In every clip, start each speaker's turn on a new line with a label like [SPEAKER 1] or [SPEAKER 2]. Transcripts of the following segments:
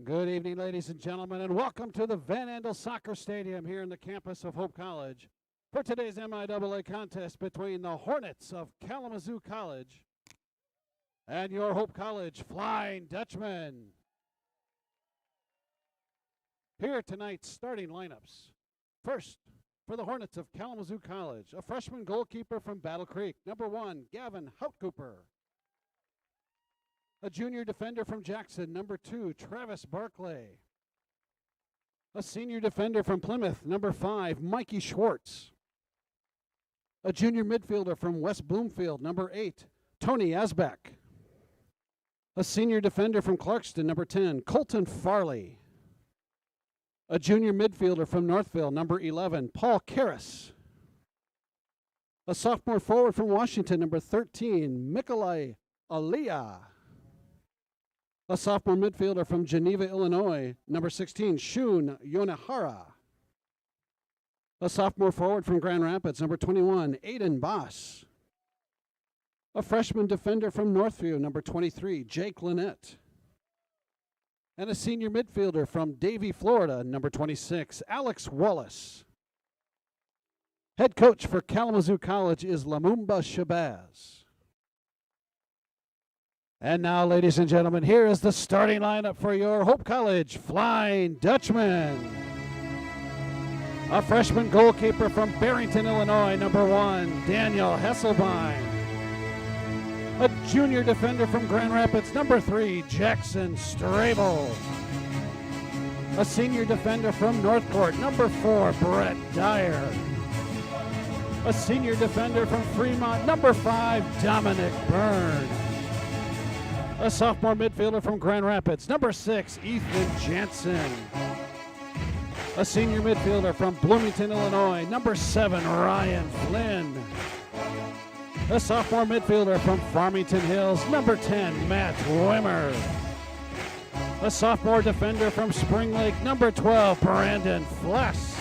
[SPEAKER 1] Good evening, ladies and gentlemen, and welcome to the Van Andel Soccer Stadium here in the campus of Hope College for today's MIAA contest between the Hornets of Kalamazoo College and your Hope College Flying Dutchmen. Here are tonight's starting lineups. First, for the Hornets of Kalamazoo College, a freshman goalkeeper from Battle Creek, number 1, Gavin Houtcooper. A junior defender from Jackson, number 2, Travis Barclay. A senior defender from Plymouth, number 5, Mikey Schwartz. A junior midfielder from West Bloomfield, number 8, Tony Asbeck. A senior defender from Clarkston, number 10, Colton Farley. A junior midfielder from Northville, number 11, Paul Karras. A sophomore forward from Washington, number 13, Mikolai Aliyah. A sophomore midfielder from Geneva, Illinois, number 16, Shun Yonahara. A sophomore forward from Grand Rapids, number 21, Aiden Boss. A freshman defender from Northview, number 23, Jake Lynette. And a senior midfielder from Davie, Florida, number 26, Alex Wallace. Head coach for Kalamazoo College is Lamumba Shabazz. And now, ladies and gentlemen, here is the starting lineup for your Hope College Flying Dutchmen. A freshman goalkeeper from Barrington, Illinois, number 1, Daniel Hesselbein. A junior defender from Grand Rapids, number 3, Jackson Strabel. A senior defender from Northport, number 4, Brett Dyer. A senior defender from Fremont, number 5, Dominic Byrne. A sophomore midfielder from Grand Rapids, number 6, Ethan Jansen. A senior midfielder from Bloomington, Illinois, number 7, Ryan Flynn. A sophomore midfielder from Farmington Hills, number 10, Matt Wimmer. A sophomore defender from Spring Lake, number 12, Brandon Fless.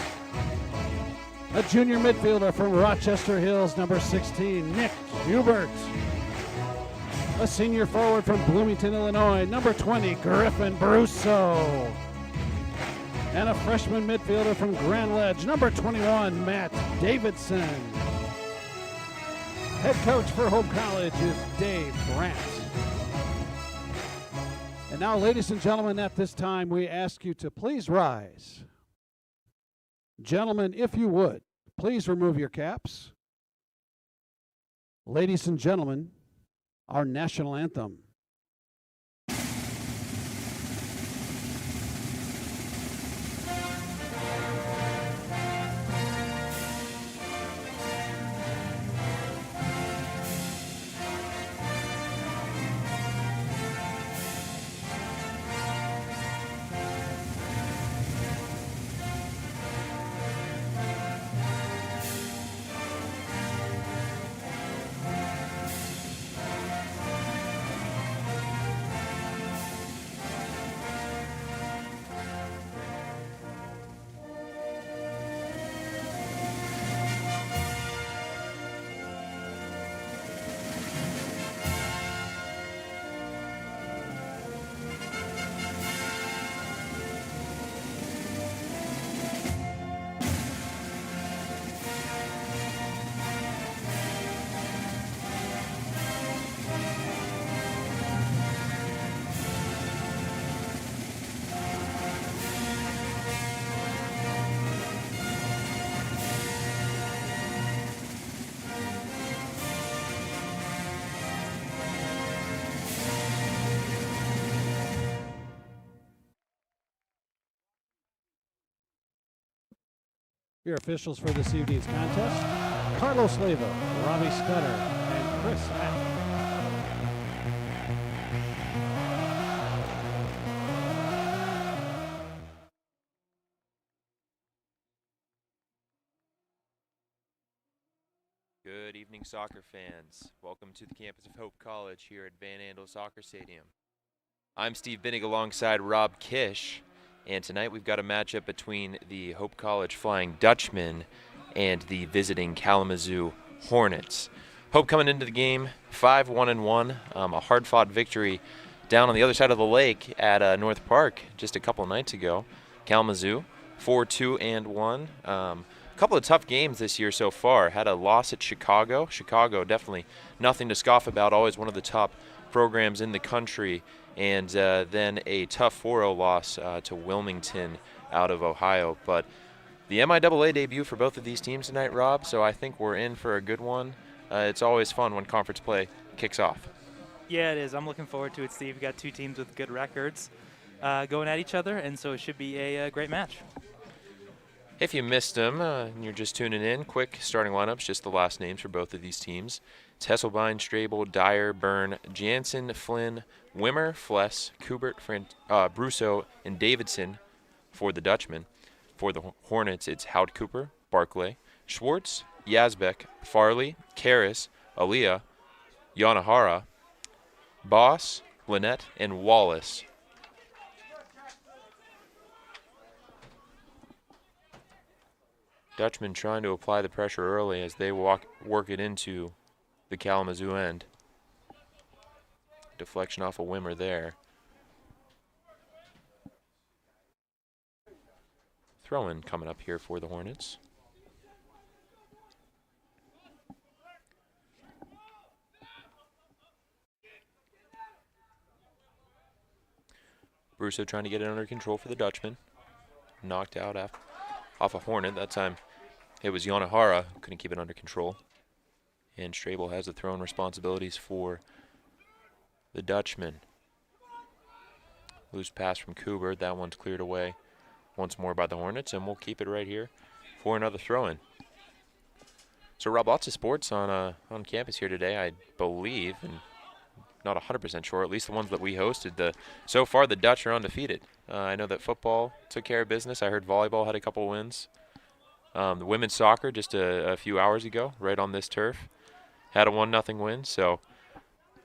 [SPEAKER 1] A junior midfielder from Rochester Hills, number 16, Nick Hubert. A senior forward from Bloomington, Illinois, number 20, Griffin Brusso. And a freshman midfielder from Grand Ledge, number 21, Matt Davidson. Head coach for Hope College is Dave Brandt. And now, ladies and gentlemen, at this time, we ask you to please rise. Gentlemen, if you would, please remove your caps. Ladies and gentlemen, our national anthem. Your officials for this evening's contest, Carlos Leva, Robbie Scudder, and Chris Mack.
[SPEAKER 2] Good evening, soccer fans. Welcome to the campus of Hope College here at Van Andel Soccer Stadium. I'm Steve Binnig alongside Rob Kish. And tonight we've got a matchup between the Hope College Flying Dutchmen and the visiting Kalamazoo Hornets. Hope coming into the game 5-1-1, a hard-fought victory down on the other side of the lake at North Park just a couple nights ago. Kalamazoo, 4-2-1. A couple of tough games this year so far. Had a loss at Chicago. Chicago, definitely nothing to scoff about, always one of the top programs in the country. And then a tough 4-0 loss to Wilmington out of Ohio. But the MIAA debut for both of these teams tonight, Rob, so I think we're in for a good one. It's always fun when conference play kicks off.
[SPEAKER 3] Yeah, it is. I'm looking forward to it, Steve. We've got two teams with good records going at each other, and so it should be a great match.
[SPEAKER 2] If you missed them and you're just tuning in, quick starting lineups, just the last names for both of these teams. It's Hesselbein, Strabel, Dyer, Byrne, Jansen, Flynn, Wimmer, Fless, Kubert, Brusso, and Davidson for the Dutchmen. For the Hornets, it's Howard Cooper, Barclay, Schwartz, Yazbek, Farley, Karras, Aaliyah, Yanahara, Boss, Lynette, and Wallace. Dutchmen trying to apply the pressure early as they work it into the Kalamazoo end. Deflection off a Wimmer there. Throw-in coming up here for the Hornets. Brusso trying to get it under control for the Dutchman. Knocked out off a Hornet. That time it was Yanahara who couldn't keep it under control. And Strabel has the throw-in responsibilities for the Dutchman. Loose pass from Kubert. That one's cleared away once more by the Hornets, and we'll keep it right here for another throw-in. So, Rob, lots of sports on campus here today, I believe, and not 100% sure, at least the ones that we hosted. So far, the Dutch are undefeated. I know that football took care of business. I heard volleyball had a couple wins. The women's soccer just a few hours ago, right on this turf, had a 1-0 win. So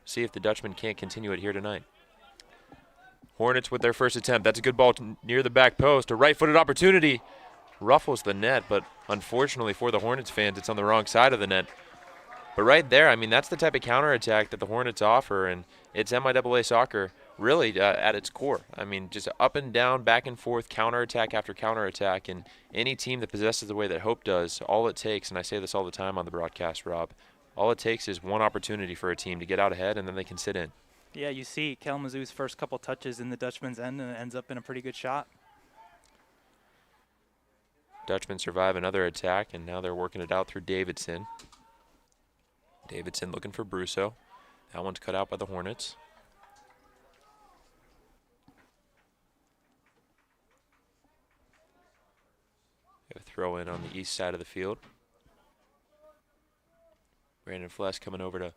[SPEAKER 2] see if the Dutchmen can't continue it here tonight. Hornets with their first attempt. That's a good ball near the back post. A right-footed opportunity. Ruffles the net, but unfortunately for the Hornets fans, it's on the wrong side of the net. But right there, I mean, that's the type of counterattack that the Hornets offer, and it's MIAA soccer really at its core. I mean, just up and down, back and forth, counterattack after counterattack, and any team that possesses the way that Hope does, all it takes, and I say this all the time on the broadcast, Rob, all it takes is one opportunity for a team to get out ahead, and then they can sit in.
[SPEAKER 3] Yeah, you see Kalamazoo's first couple touches in the Dutchman's end, and it ends up in a pretty good shot.
[SPEAKER 2] Dutchmen survive another attack, and now they're working it out through Davidson. Davidson looking for Brusso. That one's cut out by the Hornets. A throw in on the east side of the field. Brandon Fless coming over to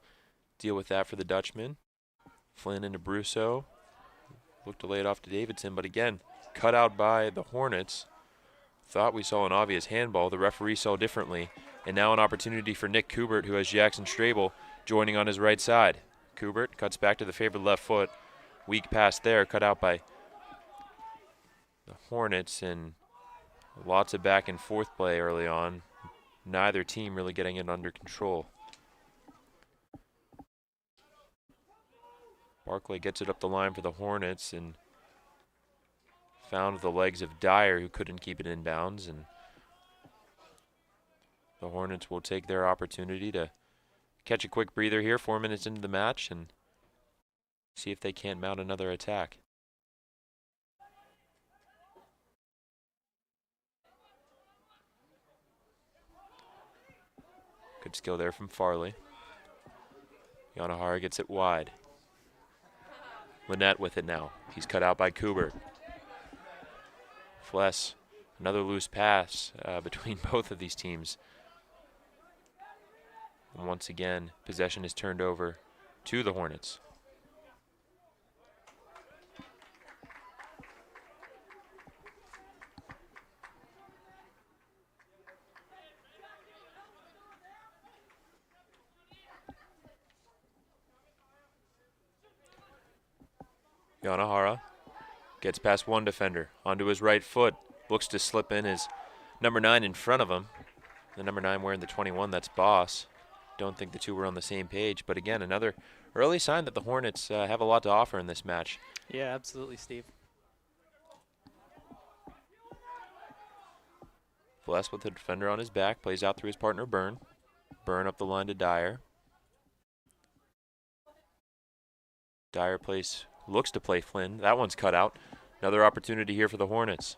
[SPEAKER 2] deal with that for the Dutchman. Flynn into Brusso. Looked to lay it off to Davidson, but again, cut out by the Hornets. Thought we saw an obvious handball. The referee saw differently. And now an opportunity for Nick Kubert, who has Jackson Strabel joining on his right side. Kubert cuts back to the favored left foot. Weak pass there, cut out by the Hornets, and lots of back and forth play early on. Neither team really getting it under control. Barclay gets it up the line for the Hornets and found the legs of Dyer, who couldn't keep it inbounds, and the Hornets will take their opportunity to catch a quick breather here 4 minutes into the match and see if they can't mount another attack. Good skill there from Farley. Yanahara gets it wide. Lynette with it now. He's cut out by Kubert. Fless, another loose pass between both of these teams. And once again, possession is turned over to the Hornets. Yanahara gets past one defender, onto his right foot, looks to slip in his number 9 in front of him. The number 9 wearing the 21, that's Boss. Don't think the two were on the same page, but again, another early sign that the Hornets have a lot to offer in this match.
[SPEAKER 3] Yeah, absolutely, Steve.
[SPEAKER 2] Bless with the defender on his back, plays out through his partner Byrne. Byrne up the line to Dyer. Dyer looks to play Flynn. That one's cut out. Another opportunity here for the Hornets.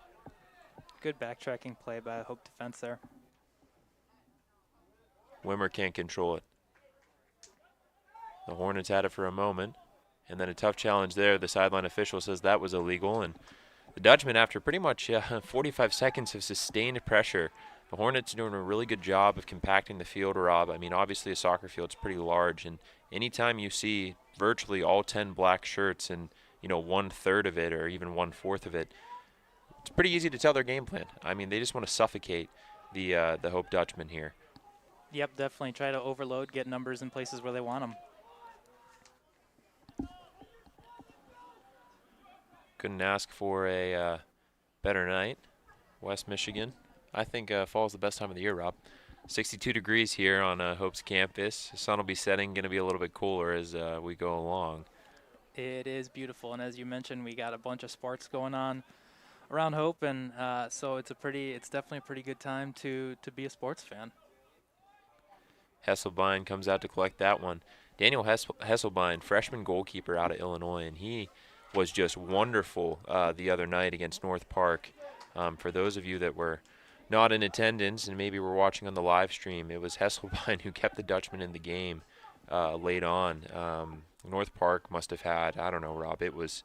[SPEAKER 3] Good backtracking play by the Hope defense there.
[SPEAKER 2] Wimmer can't control it. The Hornets had it for a moment, and then a tough challenge there. The sideline official says that was illegal, and the Dutchmen, after pretty much 45 seconds of sustained pressure, the Hornets are doing a really good job of compacting the field, Rob. I mean, obviously a soccer field's pretty large, and anytime you see virtually all 10 black shirts and, 1/3 of it or even 1/4 of it, it's pretty easy to tell their game plan. I mean, they just want to suffocate the Hope Dutchmen here.
[SPEAKER 3] Yep, definitely try to overload, get numbers in places where they want them.
[SPEAKER 2] Couldn't ask for a better night. West Michigan, I think fall's the best time of the year, Rob. 62 degrees here on Hope's campus. The sun will be setting, going to be a little bit cooler as we go along.
[SPEAKER 3] It is beautiful, and as you mentioned, we got a bunch of sports going on around Hope, and so it's definitely a pretty good time to be a sports fan.
[SPEAKER 2] Hesselbein comes out to collect that one. Daniel Hesselbein, freshman goalkeeper out of Illinois, and he was just wonderful the other night against North Park. For those of you that were not in attendance and maybe were watching on the live stream, it was Hesselbein who kept the Dutchman in the game late on. North Park must have had, I don't know, Rob, it was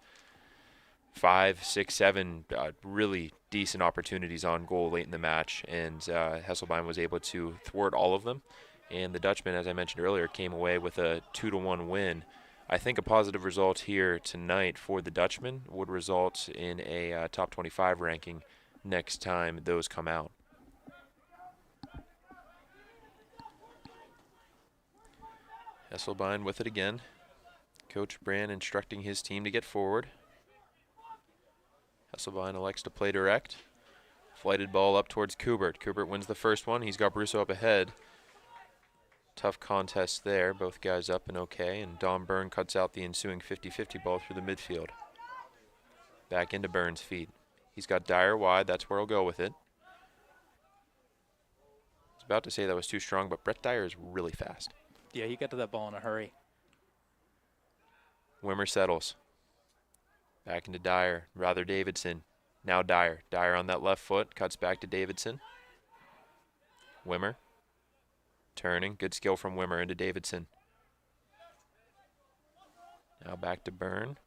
[SPEAKER 2] 5, 6, 7 really decent opportunities on goal late in the match, and Hesselbein was able to thwart all of them. And the Dutchman, as I mentioned earlier, came away with a 2-1 win. I think a positive result here tonight for the Dutchman would result in a top 25 ranking next time those come out. Hesselbein with it again. Coach Brand instructing his team to get forward. Hesselbein elects to play direct. Flighted ball up towards Kubert. Kubert wins the first one. He's got Brusso up ahead. Tough contest there. Both guys up and okay. And Don Byrne cuts out the ensuing 50-50 ball through the midfield. Back into Byrne's feet. He's got Dyer wide. That's where he'll go with it. I was about to say that was too strong, but Brett Dyer is really fast.
[SPEAKER 3] Yeah, he got to that ball in a hurry.
[SPEAKER 2] Wimmer settles. Back into Dyer. Rather Davidson. Now Dyer. Dyer on that left foot. Cuts back to Davidson. Wimmer. Turning. Good skill from Wimmer into Davidson. Now back to Byrne.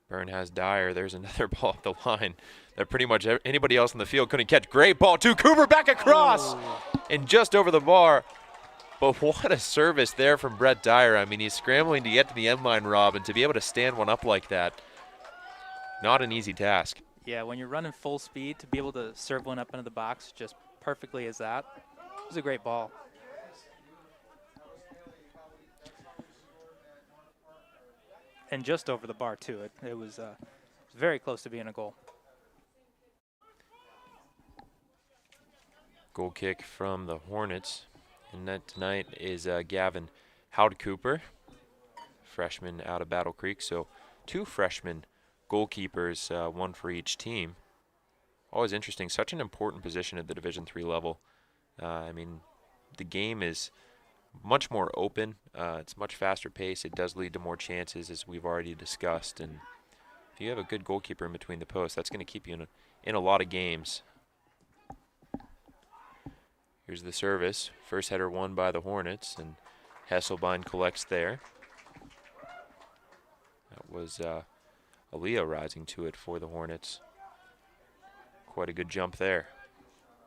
[SPEAKER 2] Byrne has Dyer. There's another ball up the line that pretty much anybody else in the field couldn't catch. Great ball to Cooper back across and just over the bar. But what a service there from Brett Dyer. I mean, he's scrambling to get to the end line, Rob, and to be able to stand one up like that, not an easy task.
[SPEAKER 3] Yeah, when you're running full speed, to be able to serve one up into the box just perfectly as that, it was a great ball. And just over the bar, too. It was very close to being a goal.
[SPEAKER 2] Goal kick from the Hornets. And that tonight is Gavin Howd-Cooper, freshman out of Battle Creek. So 2 freshman goalkeepers, 1 for each team. Always interesting. Such an important position at the Division III level. I mean, the game is much more open. It's much faster pace. It does lead to more chances, as we've already discussed. And if you have a good goalkeeper in between the posts, that's going to keep you in a lot of games. Here's the service. First header won by the Hornets, and Hesselbein collects there. That was Aaliyah rising to it for the Hornets. Quite a good jump there.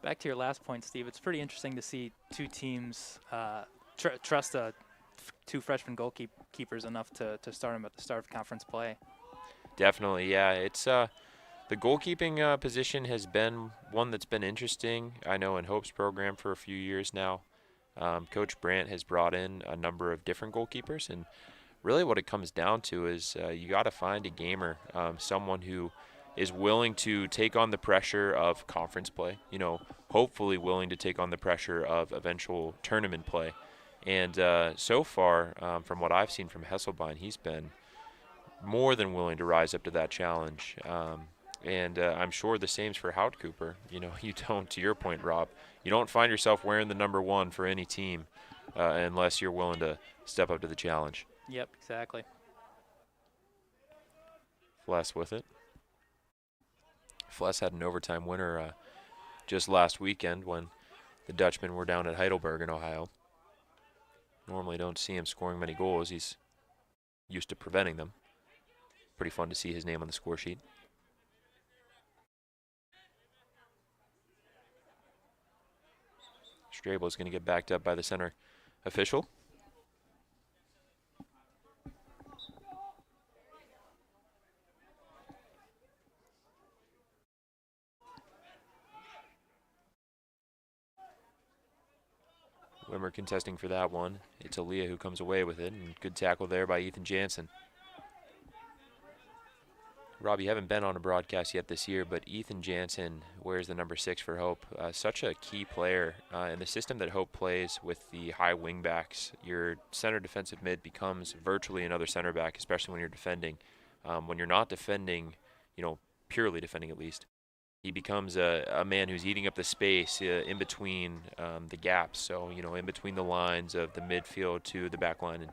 [SPEAKER 3] Back to your last point, Steve, it's pretty interesting to see 2 teams trust 2 freshman goalkeepers enough to start them at the start of conference play.
[SPEAKER 2] Definitely, yeah. It's the goalkeeping position has been one that's been interesting. I know in Hope's program for a few years now, Coach Brandt has brought in a number of different goalkeepers, and really what it comes down to is you got to find a gamer, someone who is willing to take on the pressure of conference play, hopefully willing to take on the pressure of eventual tournament play. And so far, from what I've seen from Hesselbein, he's been more than willing to rise up to that challenge. And I'm sure the same's for Hout Cooper. You know, you don't, to your point, Rob, you don't find yourself wearing the number 1 for any team unless you're willing to step up to the challenge.
[SPEAKER 3] Yep, exactly.
[SPEAKER 2] Fless with it. Fless had an overtime winner just last weekend when the Dutchmen were down at Heidelberg in Ohio. Normally don't see him scoring many goals. He's used to preventing them. Pretty fun to see his name on the score sheet. Strabo is going to get backed up by the center official. Wimmer contesting for that one. It's Aaliyah who comes away with it, and good tackle there by Ethan Jansen. Rob, you haven't been on a broadcast yet this year, but Ethan Jansen wears the number 6 for Hope. Such a key player in the system that Hope plays with the high wing backs. Your center defensive mid becomes virtually another center back, especially when you're defending. When you're not defending, you know, purely defending at least, he becomes a man who's eating up the space in between the gaps. So, you know, in between the lines of the midfield to the back line. And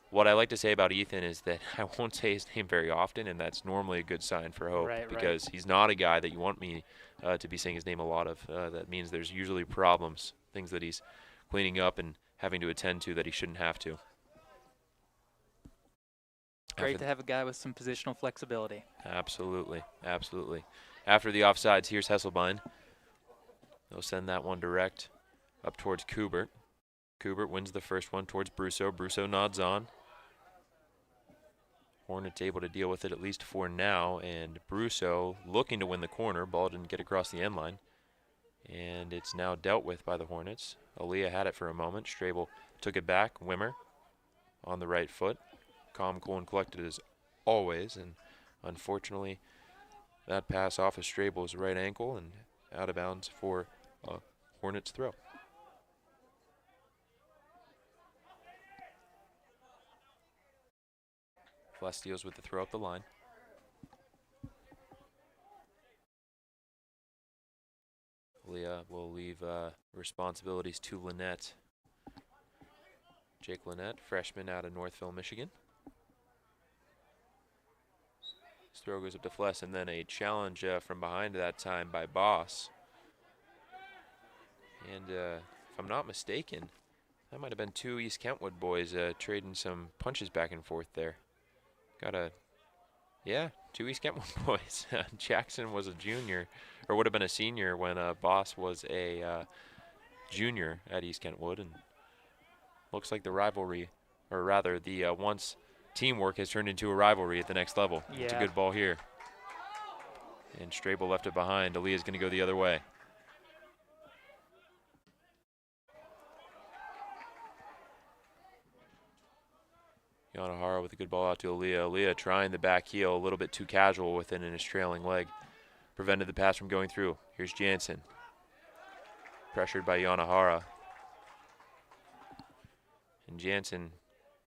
[SPEAKER 2] what I like to say about Ethan is that I won't say his name very often, and that's normally a good sign for Hope, because he's not a guy that you want me to be saying his name a lot of. That means there's usually problems, things that he's cleaning up and having to attend to that he shouldn't have to.
[SPEAKER 3] Great to have a guy with some positional flexibility.
[SPEAKER 2] Absolutely, absolutely. After the offsides, here's Hesselbein. They'll send that one direct up towards Kubert. Kubert wins the first one towards Brousseau. Brousseau nods on. Hornets able to deal with it at least for now, and Brousseau looking to win the corner. Ball didn't get across the end line, and it's now dealt with by the Hornets. Aaliyah had it for a moment. Strabel took it back. Wimmer on the right foot. Calm, cool, and collected as always, and unfortunately that pass off of Strabel's right ankle and out of bounds for a Hornets throw. Fless deals with the throw up the line. Leah will leave responsibilities to Lynette. Jake Lynette, freshman out of Northville, Michigan. His throw goes up to Fless, and then a challenge from behind that time by Boss. And if I'm not mistaken, that might have been 2 East Kentwood boys trading some punches back and forth there. Yeah, 2 East Kentwood boys. Jackson was a junior, or would have been a senior when Boss was a junior at East Kentwood, and looks like the rivalry, or rather the once teamwork has turned into a rivalry at the next level. Yeah. It's a good ball here. And Strabel left it behind. Aaliyah's going to go the other way. Yanahara with a good ball out to Aaliyah. Aaliyah trying the back heel, a little bit too casual with it in his trailing leg. Prevented the pass from going through. Here's Jansen. Pressured by Yanahara. And Jansen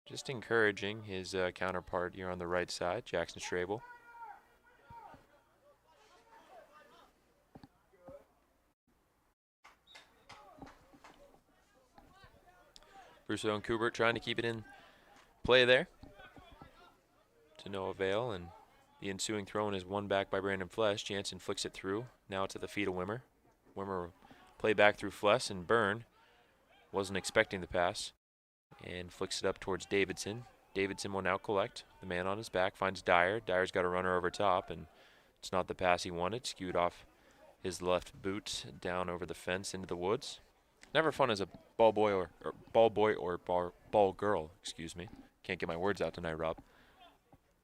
[SPEAKER 2] just encouraging his counterpart here on the right side, Jackson Strabel. Brousseau and Kubert trying to keep it in play there, to no avail, and the ensuing throw-in is won back by Brandon Fless. Jansen flicks it through. Now to the feet of Wimmer. Wimmer play back through Fless, and Byrne wasn't expecting the pass and flicks it up towards Davidson. Davidson will now collect. The man on his back finds Dyer. Dyer's got a runner over top, and it's not the pass he wanted. Skewed off his left boot down over the fence into the woods. Never fun as a ball boy or ball girl, excuse me. Can't get my words out tonight, Rob.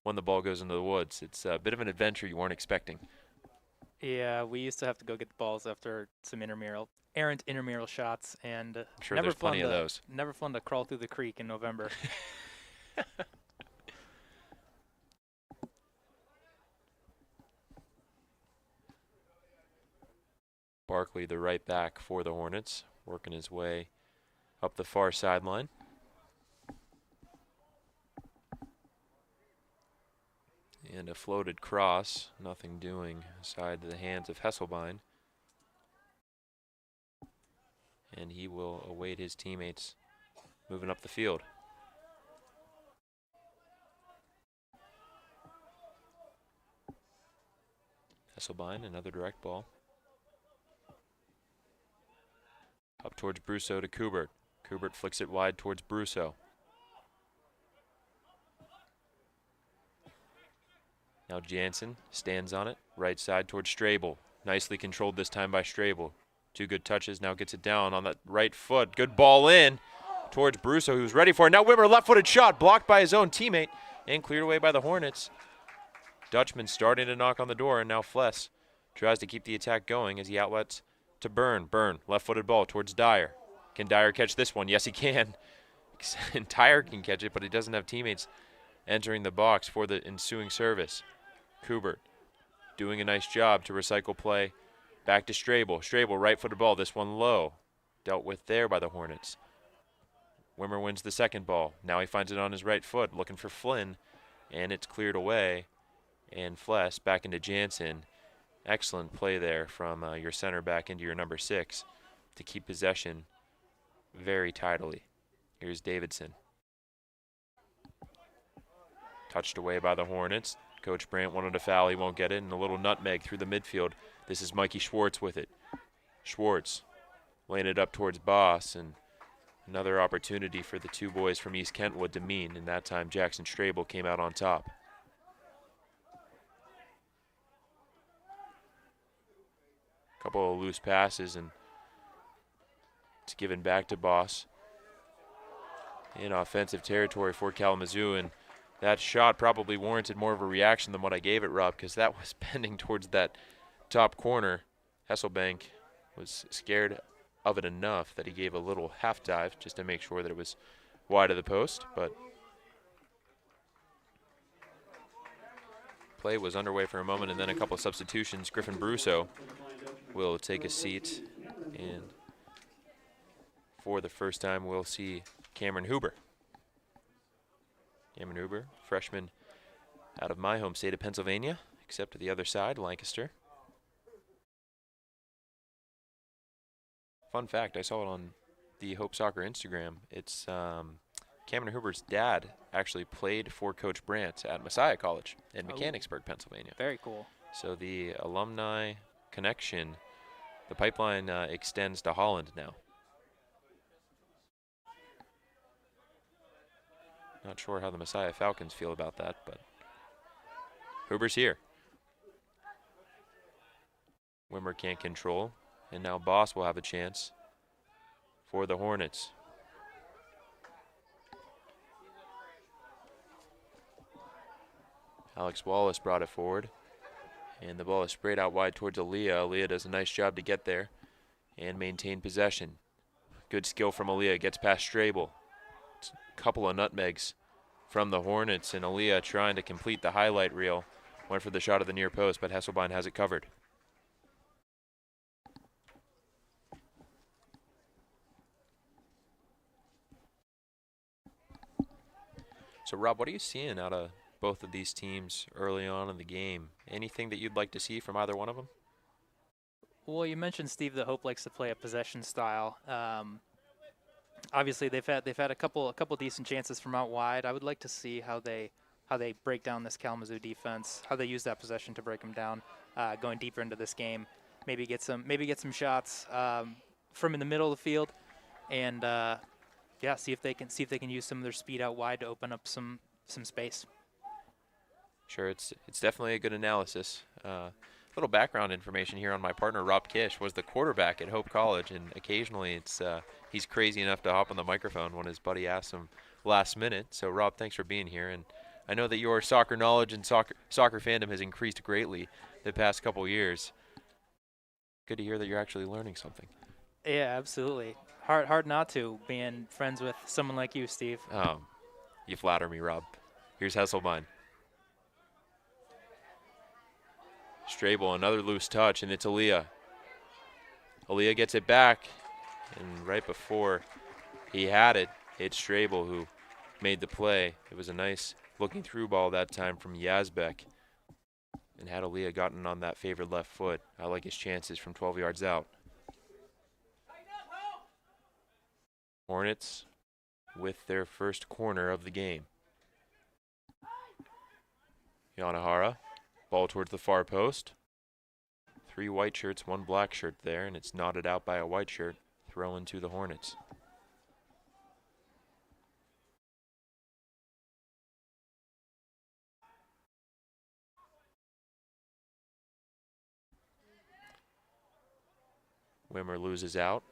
[SPEAKER 2] When the ball goes into the woods, it's a bit of an adventure you weren't expecting.
[SPEAKER 3] Yeah, we used to have to go get the balls after some errant intramural shots, and
[SPEAKER 2] I'm sure there's plenty of those.
[SPEAKER 3] Never fun to crawl through the creek in November.
[SPEAKER 2] Barkley, the right back for the Hornets, working his way up the far sideline. And a floated cross, nothing doing, aside the hands of Hesselbein. And he will await his teammates moving up the field. Hesselbein, another direct ball. Up towards Brousseau to Kubert. Kubert flicks it wide towards Brousseau. Now Jansen stands on it, right side towards Strabel. Nicely controlled this time by Strabel. 2 good touches, now gets it down on that right foot. Good ball in towards Brousseau, who was ready for it. Now Wimmer, left-footed shot, blocked by his own teammate and cleared away by the Hornets. Dutchman starting to knock on the door, and now Fless tries to keep the attack going as he outlets to Byrne. Byrne, left-footed ball towards Dyer. Can Dyer catch this one? Yes, he can. Dyer can catch it, but he doesn't have teammates entering the box for the ensuing service. Kubert doing a nice job to recycle play. Back to Strabel. Strabel, right-footed ball. This one low. Dealt with there by the Hornets. Wimmer wins the second ball. Now he finds it on his right foot, looking for Flynn, and it's cleared away. And Fless back into Jansen. Excellent play there from your center back into your number 6 to keep possession very tidily. Here's Davidson. Touched away by the Hornets. Coach Brandt wanted a foul. He won't get it. And a little nutmeg through the midfield. This is Mikey Schwartz with it. Schwartz laying it up towards Boss. And another opportunity for the 2 boys from East Kentwood to mean. And that time Jackson Strabel came out on top. Couple of loose passes, and it's given back to Boss in offensive territory for Kalamazoo. And that shot probably warranted more of a reaction than what I gave it, Rob, because that was bending towards that top corner. Hesselbank was scared of it enough that he gave a little half dive just to make sure that it was wide of the post, but play was underway for a moment, and then a couple of substitutions. Griffin Brousseau will take a seat, and for the first time we'll see Cameron Huber. Cameron Huber, freshman out of my home state of Pennsylvania, except to the other side, Lancaster. Fun fact, I saw it on the Hope Soccer Instagram. It's Cameron Huber's dad actually played for Coach Brandt at Messiah College in Mechanicsburg, Pennsylvania.
[SPEAKER 3] Very cool.
[SPEAKER 2] So the alumni connection, the pipeline extends to Holland now. Not sure how the Messiah Falcons feel about that, but Huber's here. Wimmer can't control, and now Boss will have a chance for the Hornets. Alex Wallace brought it forward, and the ball is sprayed out wide towards Aaliyah. Aaliyah does a nice job to get there and maintain possession. Good skill from Aaliyah, gets past Strabel. A couple of nutmegs from the Hornets, and Aaliyah trying to complete the highlight reel. Went for the shot of the near post, but Hesselbein has it covered. So Rob, what are you seeing out of both of these teams early on in the game? Anything that you'd like to see from either one of them?
[SPEAKER 3] Well, you mentioned, Steve, that Hope likes to play a possession style. Obviously, they've had a couple decent chances from out wide. I would like to see how they break down this Kalamazoo defense, how they use that possession to break them down, going deeper into this game. Maybe get some shots from in the middle of the field, and see if they can use some of their speed out wide to open up some space.
[SPEAKER 2] Sure, it's definitely a good analysis. Little background information here on my partner, Rob Kish, was the quarterback at Hope College, and occasionally he's crazy enough to hop on the microphone when his buddy asks him last minute. So, Rob, thanks for being here, and I know that your soccer knowledge and soccer fandom has increased greatly the past couple years. Good to hear that you're actually learning something.
[SPEAKER 3] Yeah, absolutely. Hard not to, being friends with someone like you, Steve.
[SPEAKER 2] You flatter me, Rob. Here's Hesselbein. Strabel, another loose touch, and it's Aaliyah. Aaliyah gets it back, and right before He had it. It's Strabel who made the play. It was a nice looking through ball that time from Yazbek. And had Aaliyah gotten on that favored left foot, I like his chances from 12 yards out. Hornets with their first corner of the game. Yanahara, ball towards the far post. 3 white shirts, 1 black shirt there, and it's knotted out by a white shirt. Throw into the Hornets. Wimmer loses out.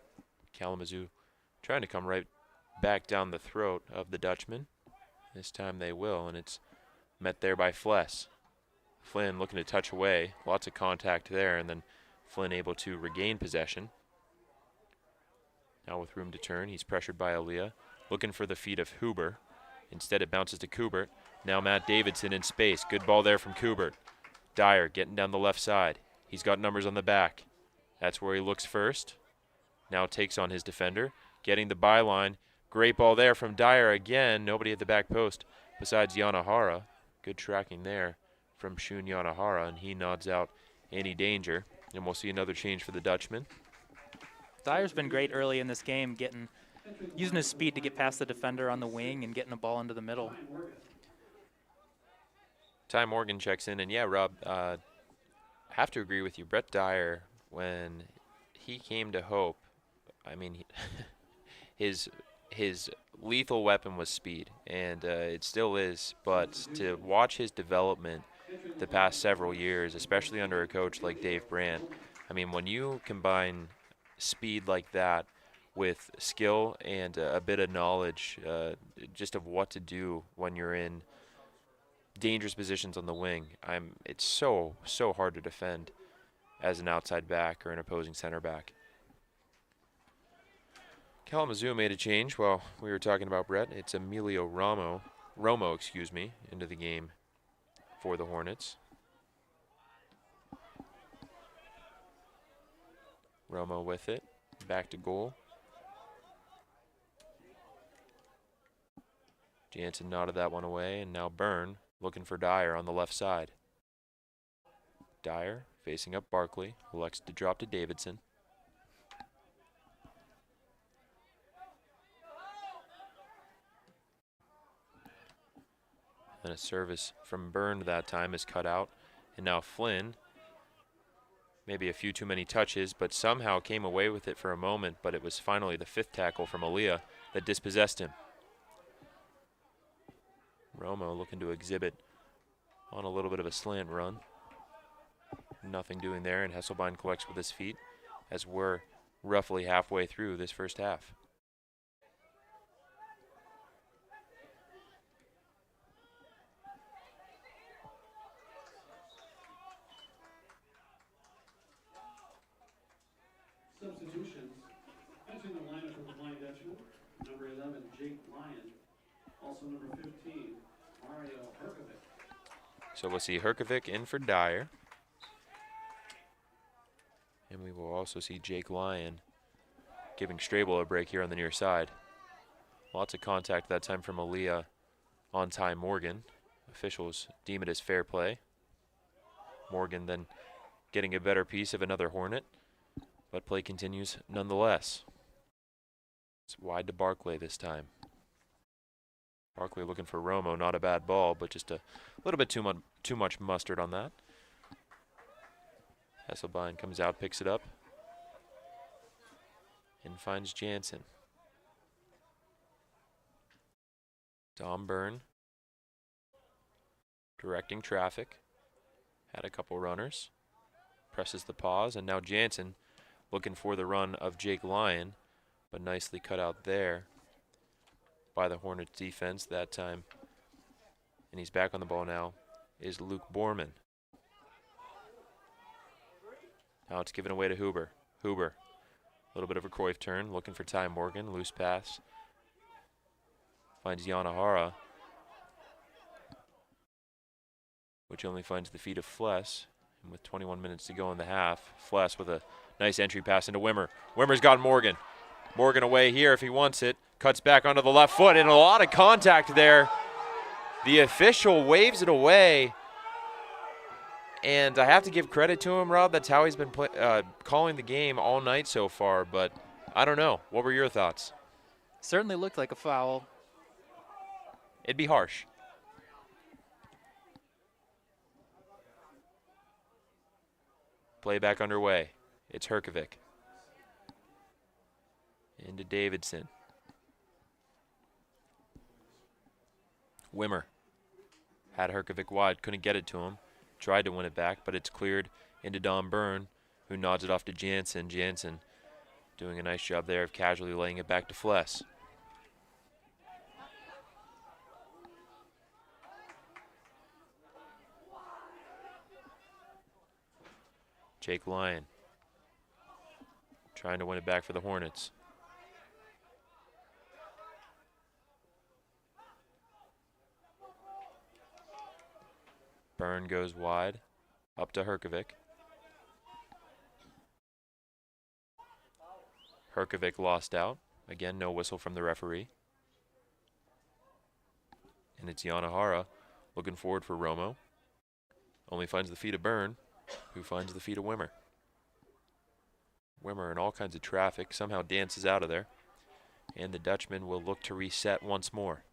[SPEAKER 2] Kalamazoo trying to come right back down the throat of the Dutchman. This time they will, and it's met there by Fless. Flynn looking to touch away. Lots of contact there, and then Flynn able to regain possession. Now with room to turn, he's pressured by Aaliyah. Looking for the feet of Huber. Instead it bounces to Kubert. Now Matt Davidson in space. Good ball there from Kubert. Dyer getting down the left side. He's got numbers on the back. That's where he looks first. Now takes on his defender. Getting the byline. Great ball there from Dyer again. Nobody at the back post besides Yanahara. Good tracking there from Shun Yanahara, and he nods out any danger. And we'll see another change for the Dutchman.
[SPEAKER 3] Dyer's been great early in this game, using his speed to get past the defender on the wing and getting a ball into the middle.
[SPEAKER 2] Ty Morgan checks in, and yeah, Rob, I have to agree with you. Brett Dyer, when he came to Hope, I mean, his lethal weapon was speed, and it still is. But to watch his development the past several years, especially under a coach like Dave Brandt, I mean, when you combine speed like that with skill and a bit of knowledge just of what to do when you're in dangerous positions on the wing, it's so hard to defend as an outside back or an opposing center back. Kalamazoo made a change while we were talking about Brett. It's Emilio Romo, into the game for the Hornets. Romo with it, back to goal. Jansen nodded that one away, and now Byrne looking for Dyer on the left side. Dyer facing up Barkley, elects to drop to Davidson. And a service from Byrne that time is cut out, and now Flynn. Maybe a few too many touches, but somehow came away with it for a moment, but it was finally the 5th tackle from Aaliyah that dispossessed him. Romo looking to exhibit on a little bit of a slant run. Nothing doing there, and Hesselbein collects with his feet as we're roughly halfway through this first half.
[SPEAKER 1] Substitutions. Entering the lineup for the Flying Dutchman, number 11, Jake Lyon. Also number 15, Mario Herkovic.
[SPEAKER 2] So we'll see Herkovic in for Dyer. And we will also see Jake Lyon giving Strabel a break here on the near side. Lots of contact that time from Aaliyah on Ty Morgan. Officials deem it as fair play. Morgan then getting a better piece of another Hornet. But play continues nonetheless. It's wide to Barclay this time. Barclay looking for Romo, not a bad ball, but just a little bit too much mustard on that. Hesselbein comes out, picks it up, and finds Jansen. Dom Byrne directing traffic. Had a couple runners. Presses the pause, and now Jansen looking for the run of Jake Lyon, but nicely cut out there by the Hornets defense that time. And he's back on the ball now, is Luke Borman. Now it's given away to Huber. Huber, a little bit of a Cruyff turn, looking for Ty Morgan, loose pass. Finds Yanahara, which only finds the feet of Fless. And with 21 minutes to go in the half, Fless with a nice entry pass into Wimmer. Wimmer's got Morgan. Morgan away here if he wants it. Cuts back onto the left foot, and a lot of contact there. The official waves it away. And I have to give credit to him, Rob. That's how he's been calling the game all night so far. But I don't know. What were your thoughts?
[SPEAKER 3] Certainly looked like a foul.
[SPEAKER 2] It'd be harsh. Play back underway. It's Herkovic. Into Davidson. Wimmer had Herkovic wide, couldn't get it to him. Tried to win it back, but it's cleared into Don Byrne, who nods it off to Jansen. Jansen doing a nice job there of casually laying it back to Fless. Jake Lyon trying to win it back for the Hornets. Byrne goes wide, up to Herkovic. Herkovic lost out. Again, no whistle from the referee. And it's Yanahara looking forward for Romo. Only finds the feet of Byrne, who finds the feet of Wimmer. Wimmer in all kinds of traffic, somehow dances out of there. And the Dutchman will look to reset once more.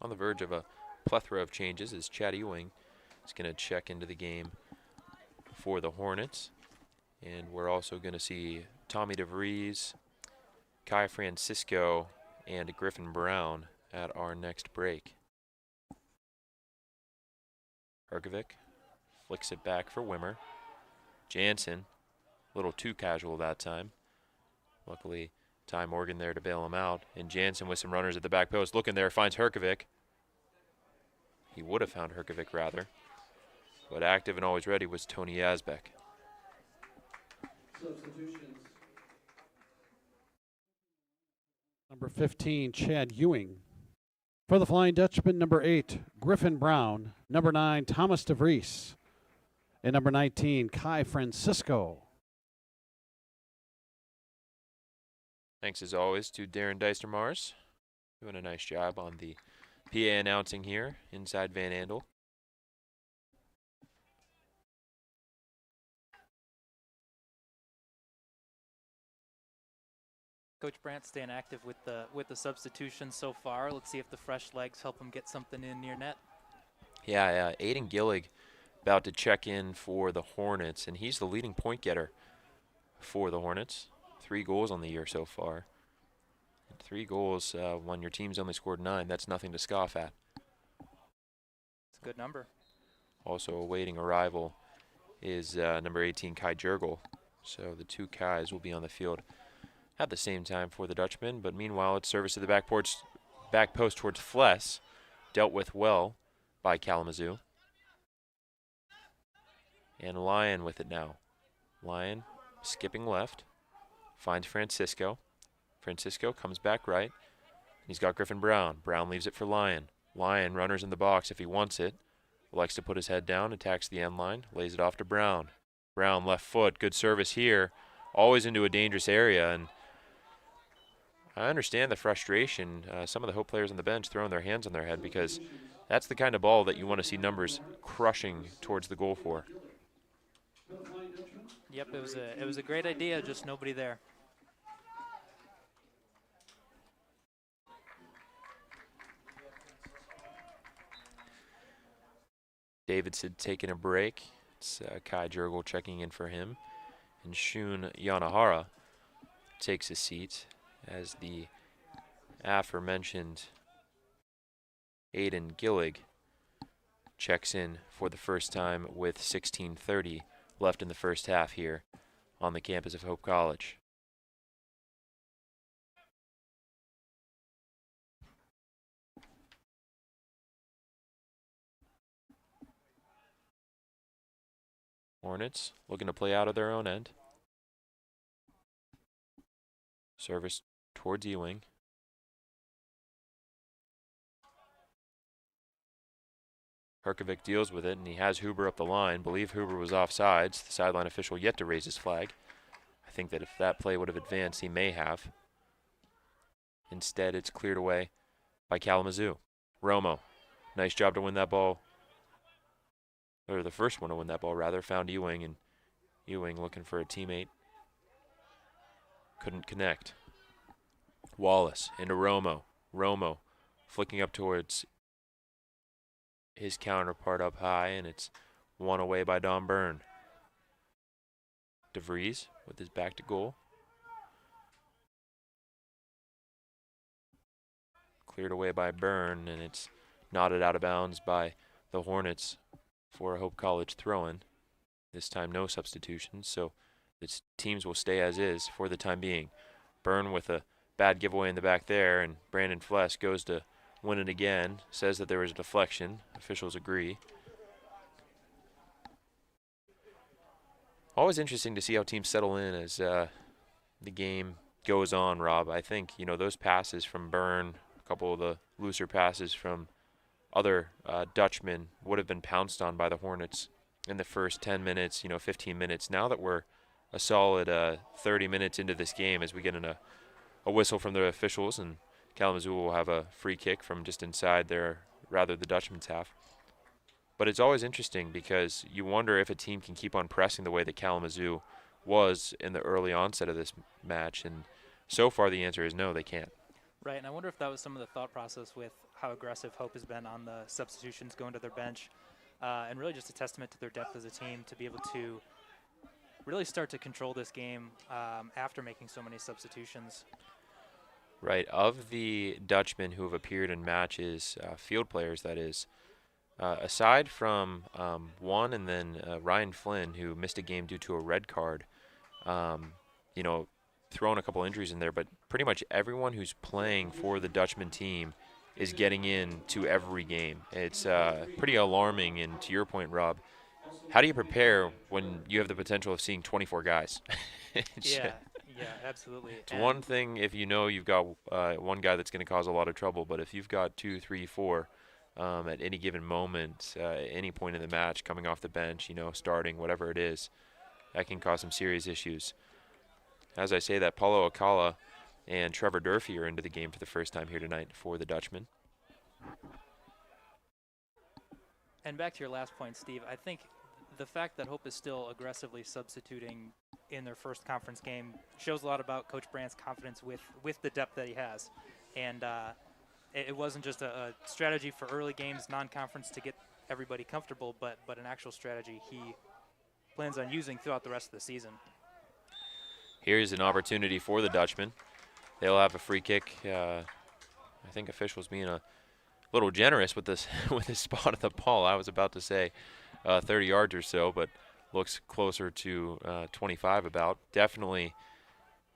[SPEAKER 2] On the verge of a plethora of changes as Chad Ewing is going to check into the game for the Hornets. And we're also going to see Tommy DeVries, Kai Francisco, and Griffin Brown at our next break. Herkovic flicks it back for Wimmer. Jansen, a little too casual that time. Luckily, Ty Morgan there to bail him out. And Jansen with some runners at the back post. Looking there, finds Herkovic. He would have found Herkovic, rather. But active and always ready was Tony Yazbek.
[SPEAKER 1] Substitutions. Number 15, Chad Ewing. For the Flying Dutchman, number 8, Griffin Brown. Number 9, Thomas DeVries. And number 19, Kai Francisco.
[SPEAKER 2] Thanks as always to Darren Deistermars, doing a nice job on the PA announcing here inside Van Andel.
[SPEAKER 3] Coach Brandt staying active with the substitutions so far. Let's see if the fresh legs help him get something in near net.
[SPEAKER 2] Yeah, Aiden Gillig about to check in for the Hornets, and he's the leading point getter for the Hornets. 3 goals on the year so far. And 3 goals when your team's only scored 9. That's nothing to scoff at.
[SPEAKER 3] It's a good number.
[SPEAKER 2] Also awaiting arrival is number 18, Kai Jurgel. So the 2 Kais will be on the field at the same time for the Dutchman. But meanwhile, it's service to the back post towards Fless. Dealt with well by Kalamazoo. And Lyon with it now. Lyon skipping left. Finds Francisco. Francisco comes back right. He's got Griffin Brown. Brown leaves it for Lyon. Lyon, runners in the box if he wants it. Likes to put his head down, attacks the end line, lays it off to Brown. Brown, left foot, good service here. Always into a dangerous area, and I understand the frustration. Some of the Hope players on the bench throwing their hands on their head because that's the kind of ball that you want to see numbers crushing towards the goal for.
[SPEAKER 3] Yep, it was a great idea, just nobody there.
[SPEAKER 2] Davidson taking a break. It's Kai Jurgel checking in for him. And Shun Yanahara takes a seat as the aforementioned Aiden Gillig checks in for the first time with 16:30 left in the first half here on the campus of Hope College. Hornets looking to play out of their own end. Service towards Ewing. Herkovic deals with it, and he has Huber up the line. Believe Huber was offsides. The sideline official yet to raise his flag. I think that if that play would have advanced, he may have. Instead, it's cleared away by Kalamazoo. Romo, nice job to win that ball. Or the first one to win that ball, rather. Found Ewing, and Ewing looking for a teammate. Couldn't connect. Wallace into Romo. Romo flicking up towards his counterpart up high, and it's won away by Don Byrne. DeVries with his back to goal. Cleared away by Byrne, and it's knotted out of bounds by the Hornets for a Hope College throw-in. This time no substitutions, so its teams will stay as is for the time being. Byrne with a bad giveaway in the back there, and Brandon Fless goes to win it again. Says that there was a deflection. Officials agree. Always interesting to see how teams settle in as the game goes on, Rob. I think, those passes from Byrne, a couple of the looser passes from other Dutchmen would have been pounced on by the Hornets in the first 10 minutes, 15 minutes. Now that we're a solid 30 minutes into this game, as we get a whistle from the officials, and Kalamazoo will have a free kick from just inside the Dutchman's half. But it's always interesting because you wonder if a team can keep on pressing the way that Kalamazoo was in the early onset of this match, and so far the answer is no, they can't.
[SPEAKER 3] Right, and I wonder if that was some of the thought process with how aggressive Hope has been on the substitutions going to their bench, and really just a testament to their depth as a team to be able to really start to control this game after making so many substitutions.
[SPEAKER 2] Right, of the Dutchmen who have appeared in matches, field players that is, aside from one and then Ryan Flynn, who missed a game due to a red card, throwing a couple injuries in there, but pretty much everyone who's playing for the Dutchman team is getting into every game. It's pretty alarming, and to your point, Rob, how do you prepare when you have the potential of seeing 24 guys?
[SPEAKER 3] Yeah, absolutely.
[SPEAKER 2] It's one thing if you've got one guy that's going to cause a lot of trouble, but if you've got 2, 3, 4 at any given moment, any point in the match, coming off the bench, starting, whatever it is, that can cause some serious issues. As I say that, Paulo Akala and Trevor Durfee are into the game for the first time here tonight for the Dutchmen.
[SPEAKER 3] And back to your last point, Steve, I think the fact that Hope is still aggressively substituting in their first conference game shows a lot about Coach Brandt's confidence with the depth that he has. And it wasn't just a strategy for early games, non-conference, to get everybody comfortable, but an actual strategy he plans on using throughout the rest of the season.
[SPEAKER 2] Here's an opportunity for the Dutchmen. They'll have a free kick. I think officials being a little generous with this spot of the ball. I was about to say 30 yards or so, but looks closer to 25 about. Definitely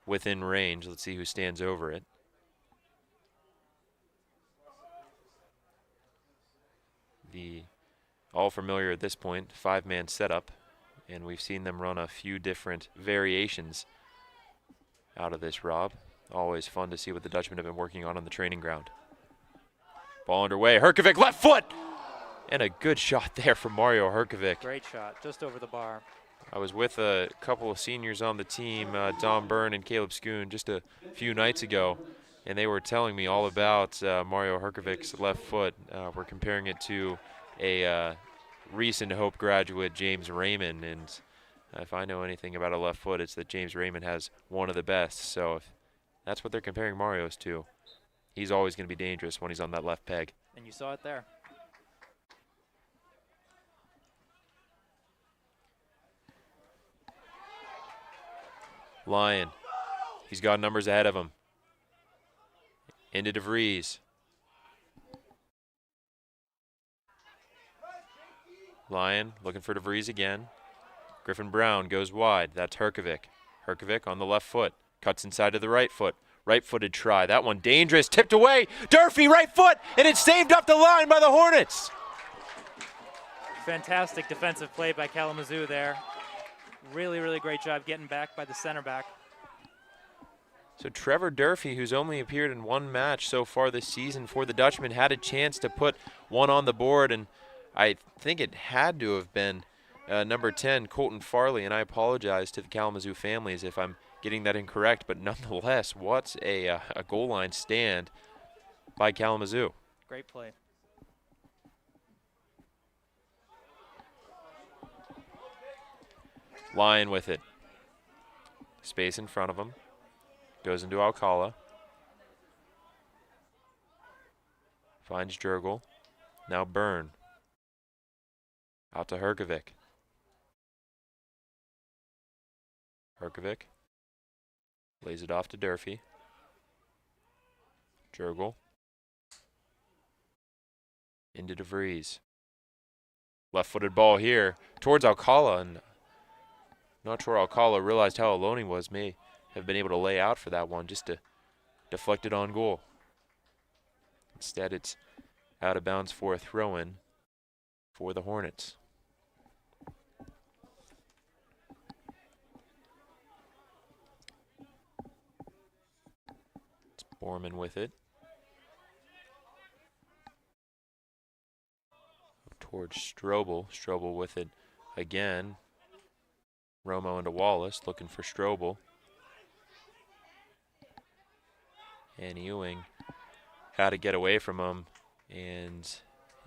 [SPEAKER 2] within range. Let's see who stands over it. The all familiar at this point 5-man setup, and we've seen them run a few different variations out of this, Rob. Always fun to see what the Dutchmen have been working on the training ground. Ball underway. Herkovic, left foot! And a good shot there from Mario Herkovic.
[SPEAKER 3] Great shot, just over the bar.
[SPEAKER 2] I was with a couple of seniors on the team, Don Byrne and Caleb Schoon, just a few nights ago, and they were telling me all about Mario Herkovic's left foot. We're comparing it to a recent Hope graduate, James Raymond, and if I know anything about a left foot, it's that James Raymond has one of the best. So if that's what they're comparing Mario's to, he's always going to be dangerous when he's on that left peg.
[SPEAKER 3] And you saw it there.
[SPEAKER 2] Lyon, he's got numbers ahead of him. Into DeVries. Lyon looking for DeVries again. Griffin Brown goes wide. That's Herkovic. Herkovic on the left foot. Cuts inside to the right foot. Right-footed try. That one dangerous. Tipped away. Durfee right foot. And it's saved up the line by the Hornets.
[SPEAKER 3] Fantastic defensive play by Kalamazoo there. Really, really great job getting back by the center back.
[SPEAKER 2] So Trevor Durfee, who's only appeared in one match so far this season for the Dutchmen, had a chance to put one on the board, and I think it had to have been number 10, Colton Farley, and I apologize to the Kalamazoo families if I'm getting that incorrect, but nonetheless, what a goal line stand by Kalamazoo.
[SPEAKER 3] Great play.
[SPEAKER 2] Lyon with it. Space in front of him. Goes into Alcala. Finds Jurgel. Now Byrne. Out to Herkovic. Herkovic. Lays it off to Durfee. Jurgel. Into DeVries. Left-footed ball here towards Alcala, and not sure Alcala realized how alone he was. May have been able to lay out for that one just to deflect it on goal. Instead, it's out of bounds for a throw-in for the Hornets. It's Borman with it. Up towards Strobel. Strobel with it again. Romo into Wallace, looking for Strobel. And Ewing had to get away from him, and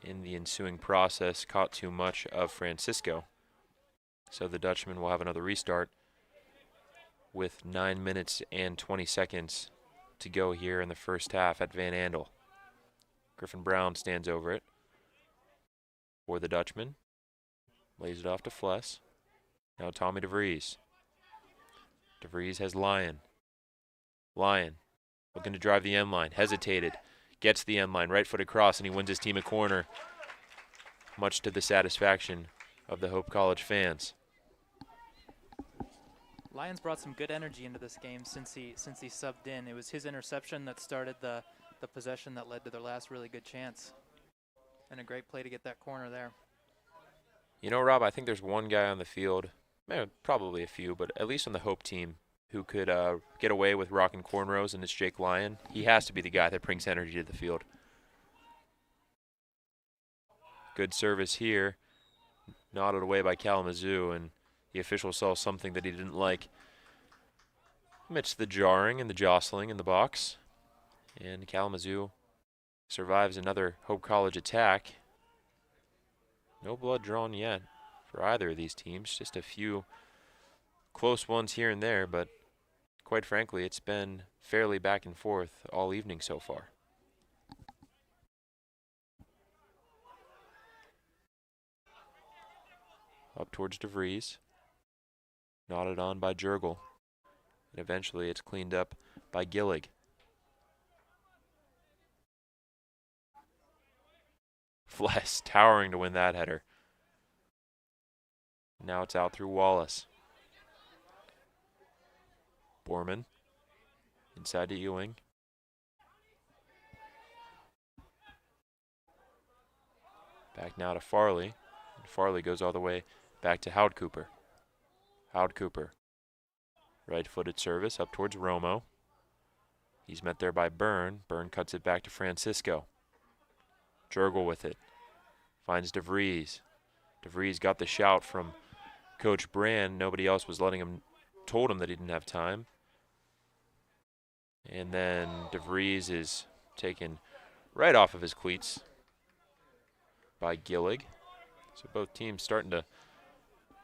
[SPEAKER 2] in the ensuing process caught too much of Francisco. So the Dutchman will have another restart with 9 minutes and 20 seconds to go here in the first half at Van Andel. Griffin Brown stands over it for the Dutchman. Lays it off to Fless. Now Tommy DeVries. DeVries has Lyon. Lyon looking to drive the end line. Hesitated. Gets the end line. Right-footed cross, and he wins his team a corner. Much to the satisfaction of the Hope College fans.
[SPEAKER 3] Lyons brought some good energy into this game since he subbed in. It was his interception that started the possession that led to their last really good chance. And a great play to get that corner there.
[SPEAKER 2] You know, Rob, I think there's one guy on the field, probably a few, but at least on the Hope team, who could get away with rocking cornrows, and it's Jake Lyon. He has to be the guy that brings energy to the field. Good service here. Nodded away by Kalamazoo, and the official saw something that he didn't like amidst the jarring and the jostling in the box. And Kalamazoo survives another Hope College attack. No blood drawn yet for either of these teams. Just a few close ones here and there, but quite frankly, it's been fairly back and forth all evening so far. Up towards DeVries. Knotted on by Jurgel. And eventually it's cleaned up by Gillig. Fless towering to win that header. Now it's out through Wallace. Borman inside to Ewing. Back now to Farley. And Farley goes all the way back to Howard Cooper. Howard Cooper. Right-footed service up towards Romo. He's met there by Byrne. Byrne cuts it back to Francisco. Jurgel with it. Finds DeVries. DeVries got the shout from Coach Brand. Nobody else was letting him, told him that he didn't have time. And then DeVries is taken right off of his cleats by Gillig. So both teams starting to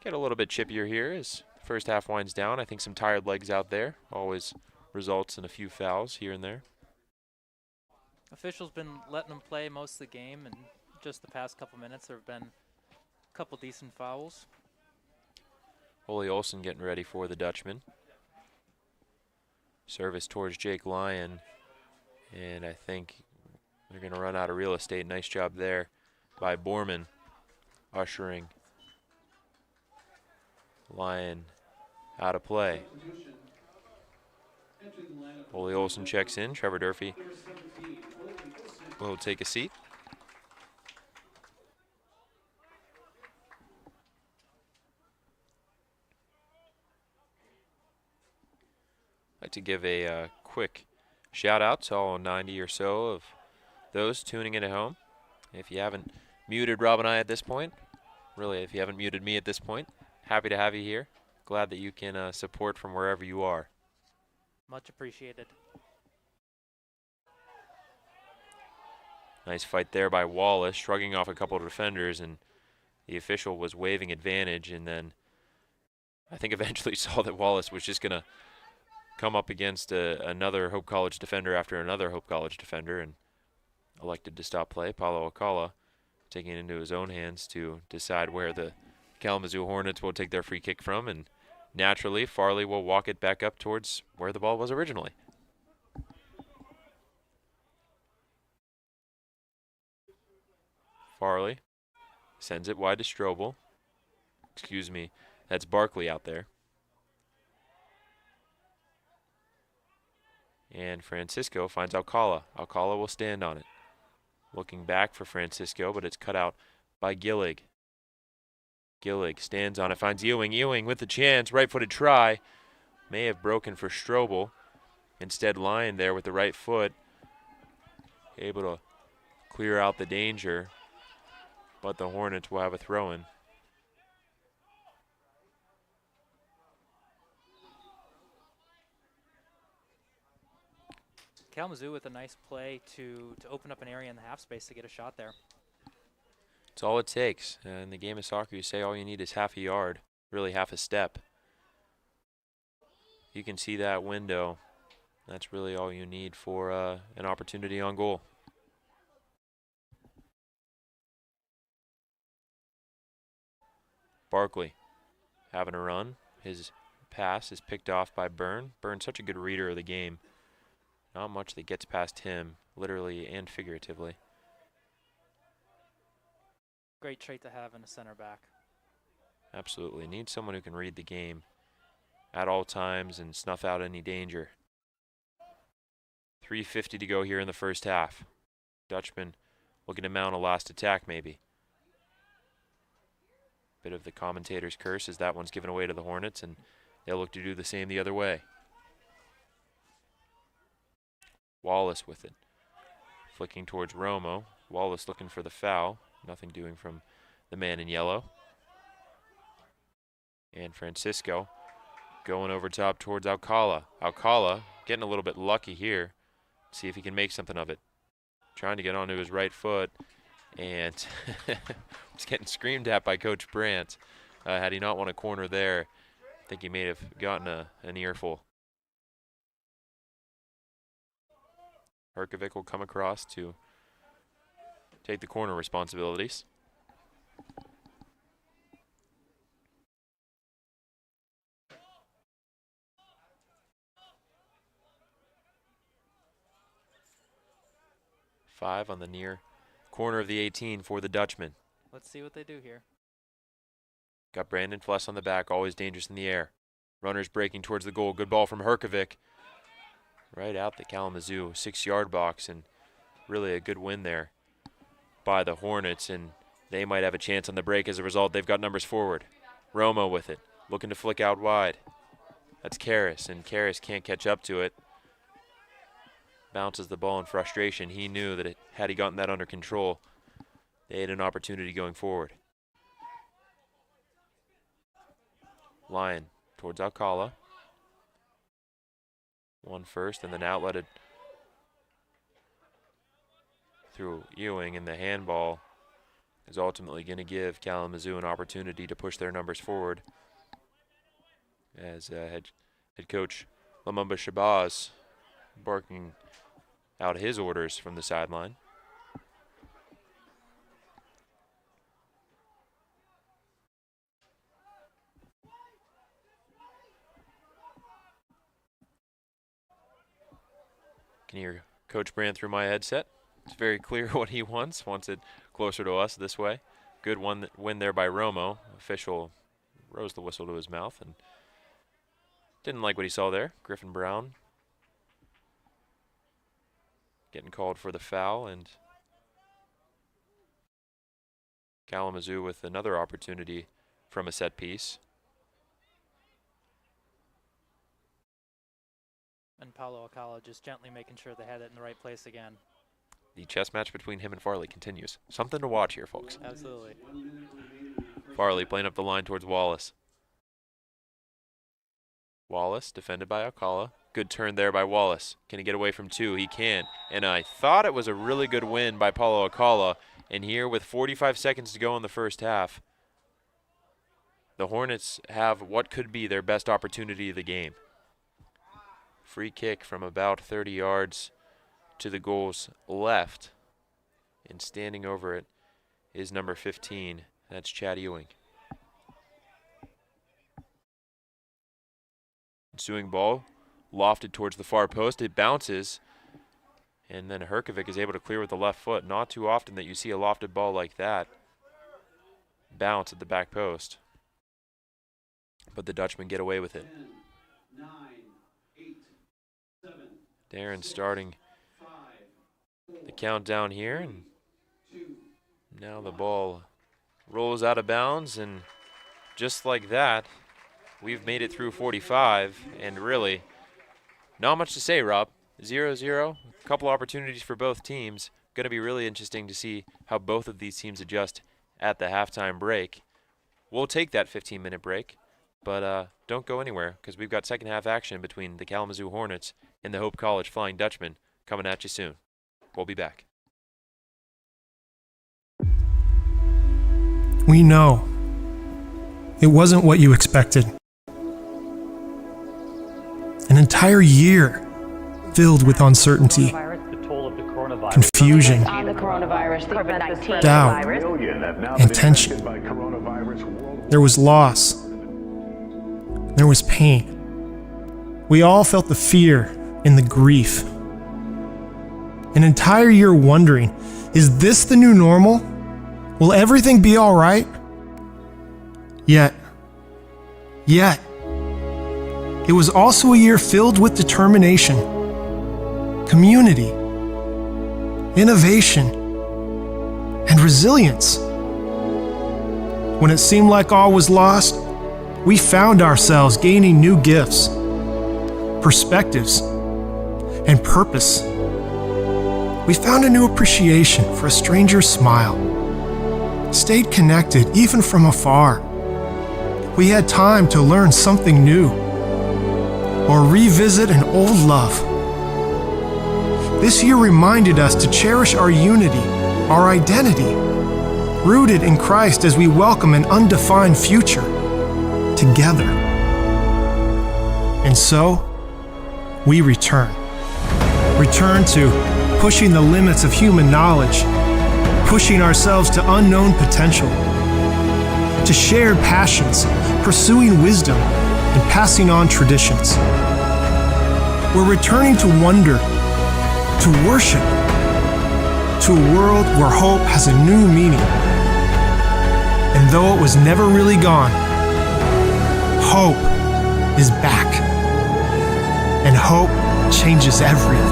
[SPEAKER 2] get a little bit chippier here as the first half winds down. I think some tired legs out there always results in a few fouls here and there.
[SPEAKER 3] Officials been letting them play most of the game, and just the past couple minutes there have been a couple decent fouls.
[SPEAKER 2] Ole Olsen getting ready for the Dutchman. Service towards Jake Lyon, and I think they're going to run out of real estate. Nice job there by Borman, ushering Lyon out of play. Ole Olsen checks in. Trevor Durfee will take a seat. I'd like to give a quick shout out to all 90 or so of those tuning in at home. If you haven't muted Rob and I at this point, really if you haven't muted me at this point, happy to have you here. Glad that you can support from wherever you are.
[SPEAKER 3] Much appreciated.
[SPEAKER 2] Nice fight there by Wallace, shrugging off a couple of defenders, and the official was waving advantage, and then I think eventually saw that Wallace was just going to come up against another Hope College defender after another Hope College defender, and elected to stop play. Paulo Alcala taking it into his own hands to decide where the Kalamazoo Hornets will take their free kick from, and naturally Farley will walk it back up towards where the ball was originally. Farley sends it wide to Strobel. Excuse me, that's Barkley out there. And Francisco finds Alcala. Alcala will stand on it. Looking back for Francisco, but it's cut out by Gillig. Gillig stands on it, finds Ewing. Ewing with the chance, right-footed try. May have broken for Strobel. Instead, Lyon there with the right foot. Able to clear out the danger, but the Hornets will have a throw-in.
[SPEAKER 3] Kalamazoo with a nice play to open up an area in the half space to get a shot there.
[SPEAKER 2] It's all it takes. In the game of soccer, you say all you need is half a yard, really half a step. You can see that window. That's really all you need for an opportunity on goal. Barkley having a run. His pass is picked off by Byrne. Byrne's such a good reader of the game. Not much that gets past him, literally and figuratively.
[SPEAKER 3] Great trait to have in a center back.
[SPEAKER 2] Absolutely. Need someone who can read the game at all times and snuff out any danger. 3:50 to go here in the first half. Dutchman looking to mount a last attack maybe. Bit of the commentator's curse as that one's given away to the Hornets, and they'll look to do the same the other way. Wallace with it. Flicking towards Romo. Wallace looking for the foul. Nothing doing from the man in yellow. And Francisco going over top towards Alcala. Alcala getting a little bit lucky here. See if he can make something of it. Trying to get onto his right foot. And was getting screamed at by Coach Brandt. Had he not won a corner there, I think he may have gotten an earful. Herkovic will come across to take the corner responsibilities. Five on the near corner of the 18 for the Dutchman.
[SPEAKER 3] Let's see what they do here.
[SPEAKER 2] Got Brandon Fless on the back, always dangerous in the air. Runners breaking towards the goal. Good ball from Herkovic. Right out the Kalamazoo 6-yard box, and really a good win there by the Hornets, and they might have a chance on the break as a result. They've got numbers forward. Romo with it, looking to flick out wide. That's Karras, and Karras can't catch up to it. Bounces the ball in frustration. He knew that had he gotten that under control, they had an opportunity going forward. Lyon towards Alcala. One first and then outletted through Ewing, and the handball is ultimately going to give Kalamazoo an opportunity to push their numbers forward as head coach Lamumba Shabazz barking out his orders from the sideline. Can hear Coach Brandt through my headset. It's very clear what he wants. Wants it closer to us this way. Good win there by Romo. Official rose the whistle to his mouth and didn't like what he saw there. Griffin Brown getting called for the foul, and Kalamazoo with another opportunity from a set piece.
[SPEAKER 3] And Paulo Alcala just gently making sure they had it in the right place again.
[SPEAKER 2] The chess match between him and Farley continues. Something to watch here, folks.
[SPEAKER 3] Absolutely.
[SPEAKER 2] Farley playing up the line towards Wallace. Wallace defended by Alcala. Good turn there by Wallace. Can he get away from 2? He can. And I thought it was a really good win by Paulo Alcala. And here with 45 seconds to go in the first half, the Hornets have what could be their best opportunity of the game. Free kick from about 30 yards to the goal's left. And standing over it is number 15. That's Chad Ewing. Ensuing ball, lofted towards the far post. It bounces, and then Herkovic is able to clear with the left foot. Not too often that you see a lofted ball like that bounce at the back post. But the Dutchmen get away with it.
[SPEAKER 1] 10, 9, 8, 7,
[SPEAKER 2] Darren
[SPEAKER 1] 6,
[SPEAKER 2] starting
[SPEAKER 1] 5, 4,
[SPEAKER 2] the countdown here, and
[SPEAKER 1] 2,
[SPEAKER 2] now the ball rolls out of bounds, and just like that, we've made it through 45, and really not much to say, Rob. 0-0, a couple opportunities for both teams. Going to be really interesting to see how both of these teams adjust at the halftime break. We'll take that 15-minute break, but don't go anywhere, because we've got second half action between the Kalamazoo Hornets and the Hope College Flying Dutchmen coming at you soon. We'll be back.
[SPEAKER 4] We know it wasn't what you expected. An entire year filled with uncertainty, confusion, doubt, and tension. There was loss. There was pain. We all felt the fear and the grief. An entire year wondering, is this the new normal? Will everything be all right? Yet, it was also a year filled with determination, community, innovation, and resilience. When it seemed like all was lost, we found ourselves gaining new gifts, perspectives, and purpose. We found a new appreciation for a stranger's smile, stayed connected even from afar. We had time to learn something new or revisit an old love. This year reminded us to cherish our unity, our identity, rooted in Christ as we welcome an undefined future together. And so, we return to pushing the limits of human knowledge, pushing ourselves to unknown potential, to shared passions, pursuing wisdom, and passing on traditions. We're returning to wonder, to worship, to a world where hope has a new meaning. And though it was never really gone, hope is back. And hope changes everything.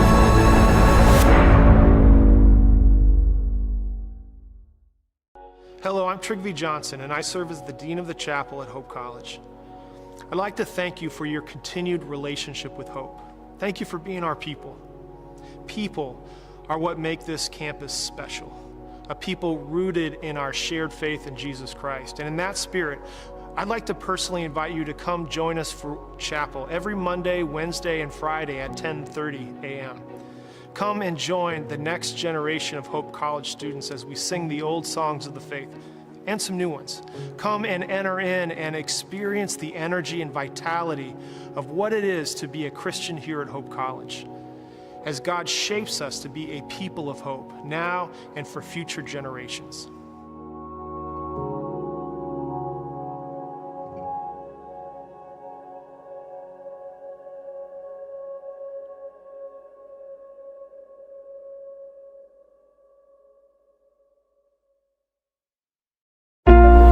[SPEAKER 4] Hello, I'm Trigby Johnson, and I serve as the Dean of the Chapel at Hope College. I'd like to thank you for your continued relationship with Hope. Thank you for being our people. People are what make this campus special. A people rooted in our shared faith in Jesus Christ. And in that spirit, I'd like to personally invite you to come join us for chapel every Monday, Wednesday, and Friday at 10:30 a.m. Come and join the next generation of Hope College students as we sing the old songs of the faith and some new ones. Come and enter in and experience the energy and vitality of what it is to be a Christian here at Hope College, as God shapes us to be a people of hope now and for future generations.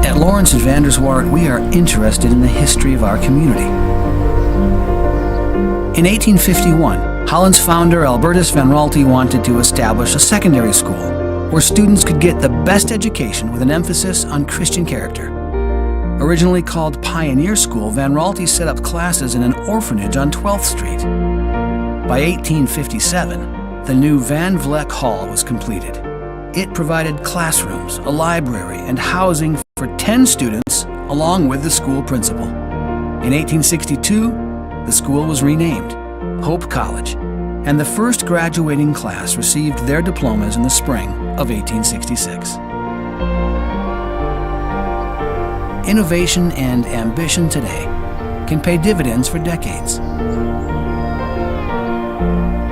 [SPEAKER 5] At Lawrence and Vanderswart, we are interested in the history of our community. In 1851, Holland's founder, Albertus Van Raalte, wanted to establish a secondary school where students could get the best education with an emphasis on Christian character. Originally called Pioneer School, Van Raalte set up classes in an orphanage on 12th Street. By 1857, the new Van Vleck Hall was completed. It provided classrooms, a library, and housing for 10 students, along with the school principal. In 1862, the school was renamed. Hope College, and the first graduating class received their diplomas in the spring of 1866. Innovation and ambition today can pay dividends for decades.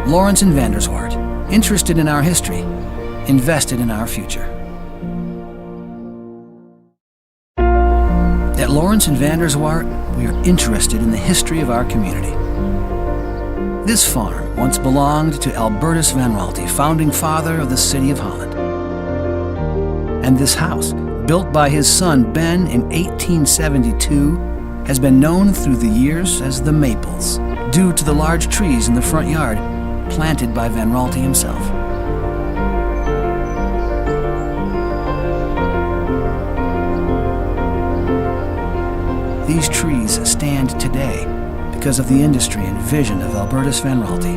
[SPEAKER 5] Lawrence and Vanderswart, interested in our history, invested in our future. At Lawrence and Vanderswart, we are interested in the history of our community. This farm once belonged to Albertus Van Raalte, founding father of the city of Holland. And this house, built by his son Ben in 1872, has been known through the years as the Maples, due to the large trees in the front yard planted by Van Raalte himself. These trees stand today because of the industry and vision of Albertus Van Raalte.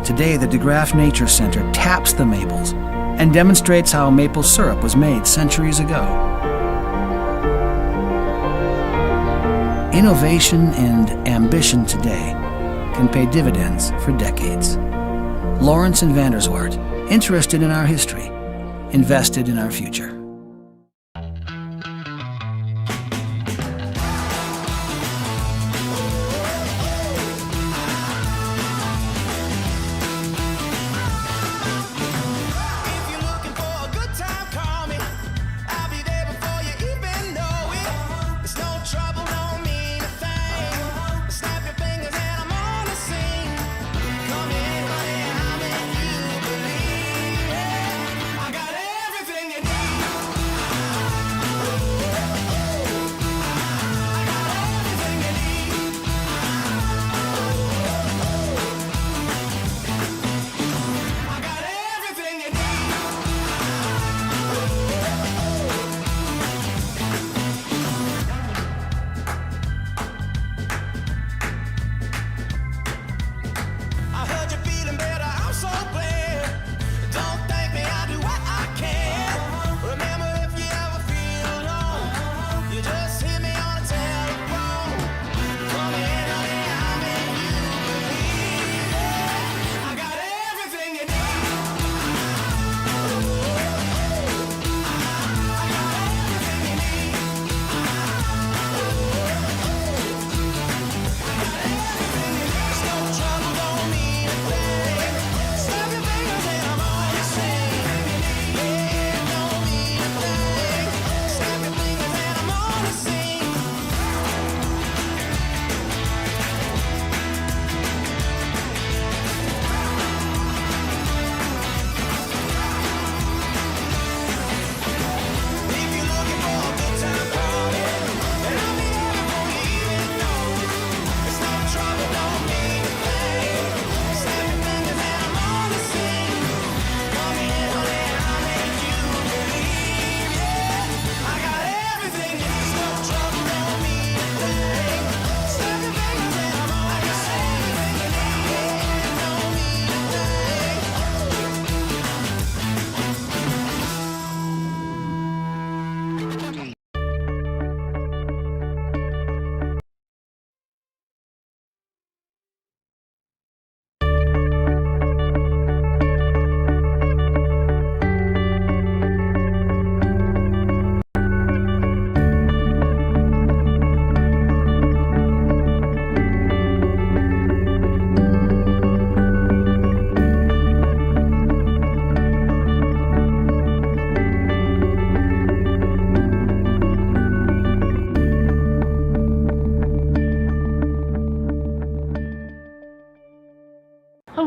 [SPEAKER 5] Today, the DeGraff Nature Center taps the maples and demonstrates how maple syrup was made centuries ago. Innovation and ambition today can pay dividends for decades. Lawrence and Vanderswart, interested in our history, invested in our future.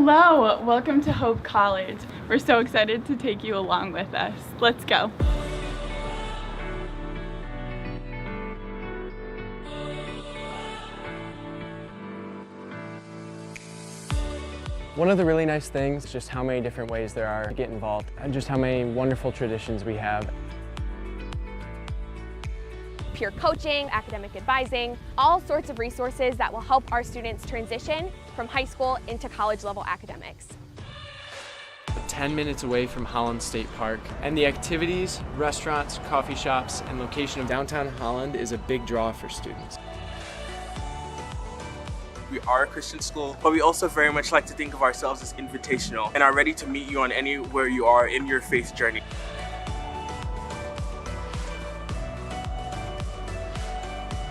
[SPEAKER 6] Hello, welcome to Hope College. We're so excited to take you along with us. Let's go.
[SPEAKER 7] One of the really nice things is just how many different ways there are to get involved and just how many wonderful traditions we have.
[SPEAKER 8] Peer coaching, academic advising, all sorts of resources that will help our students transition from high school into college level academics.
[SPEAKER 9] 10 minutes away from Holland State Park, and the activities, restaurants, coffee shops, and location of downtown Holland is a big draw for students.
[SPEAKER 10] We are a Christian school, but we also very much like to think of ourselves as invitational and are ready to meet you on anywhere you are in your faith journey.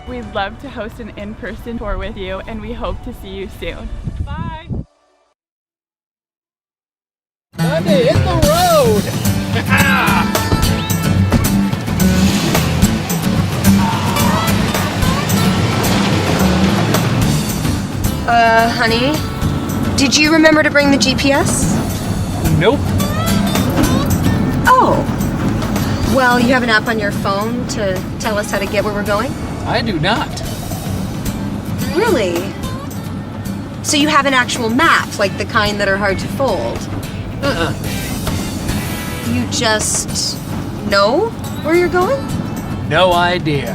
[SPEAKER 6] We'd love to host an in-person tour with you, and we hope to see you soon. Bye!
[SPEAKER 1] Monday, hit the road!
[SPEAKER 11] Honey, did you remember to bring the GPS?
[SPEAKER 1] Nope.
[SPEAKER 11] Oh. Well, you have an app on your phone to tell us how to get where we're going?
[SPEAKER 1] I do not.
[SPEAKER 11] Really? So you have an actual map, like the kind that are hard to fold? You just know where you're going?
[SPEAKER 1] No idea.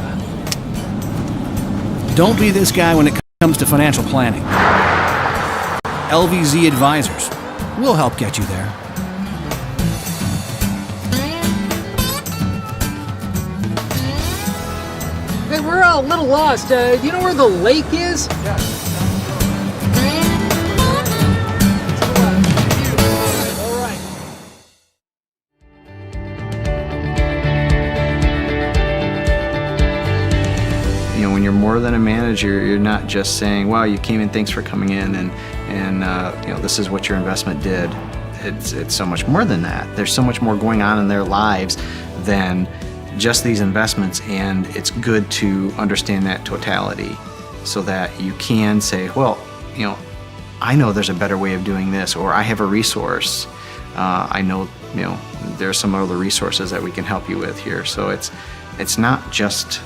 [SPEAKER 5] Don't be this guy when it comes to financial planning. LVZ Advisors. We'll help get you there.
[SPEAKER 1] Hey, we're a little lost. Do you know where the lake is? Yeah. All right.
[SPEAKER 12] You know, when you're more than a manager, you're not just saying, wow, you came in, thanks for coming in, and you know, this is what your investment did. It's so much more than that. There's so much more going on in their lives than just these investments, and it's good to understand that totality so that you can say, well, you know, I know there's a better way of doing this, or I have a resource. I know, you know, there's some other resources that we can help you with here. So it's not just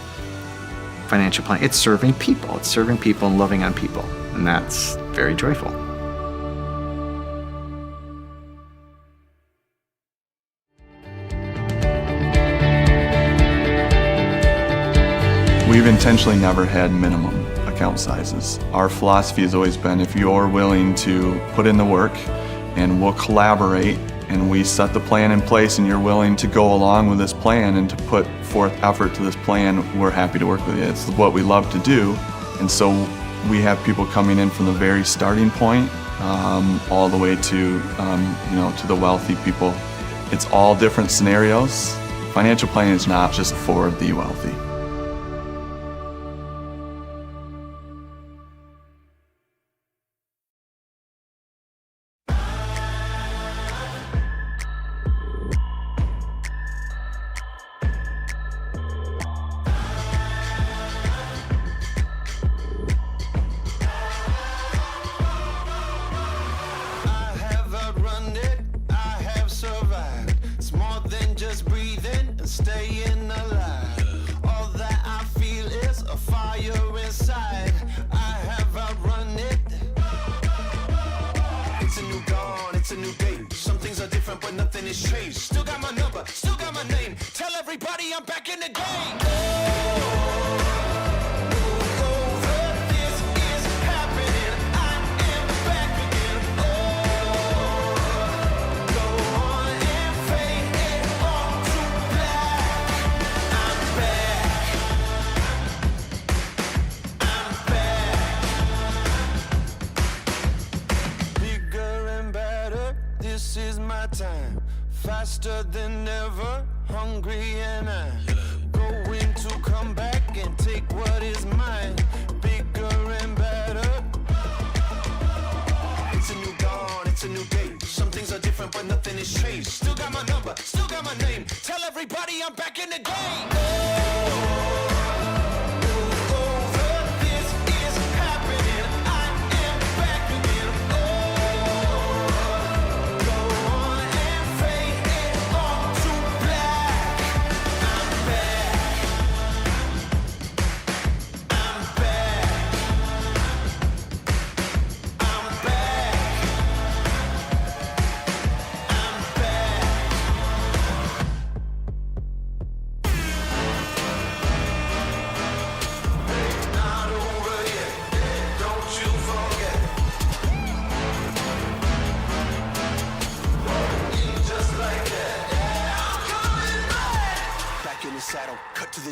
[SPEAKER 12] financial planning, it's serving people. It's serving people and loving on people, and that's very joyful.
[SPEAKER 13] We've intentionally never had minimum account sizes. Our philosophy has always been, if you're willing to put in the work and we'll collaborate and we set the plan in place and you're willing to go along with this plan and to put forth effort to this plan, we're happy to work with you. It's what we love to do. And so we have people coming in from the very starting point all the way to, you know, to the wealthy people. It's all different scenarios. Financial planning is not just for the wealthy.
[SPEAKER 14] Staying alive. All that I feel is a fire inside. I have outrun it. It's a new dawn, it's a new day. Some things are different, but nothing has changed. Still got my number, still got my name. Tell everybody I'm back in the game. This is my time, faster than ever, hungry and I'm going to come back and take what is mine, bigger and better. It's a new dawn, it's a new day. Some things are different, but nothing has changed. Still got my number, still got my name. Tell everybody I'm back in the game.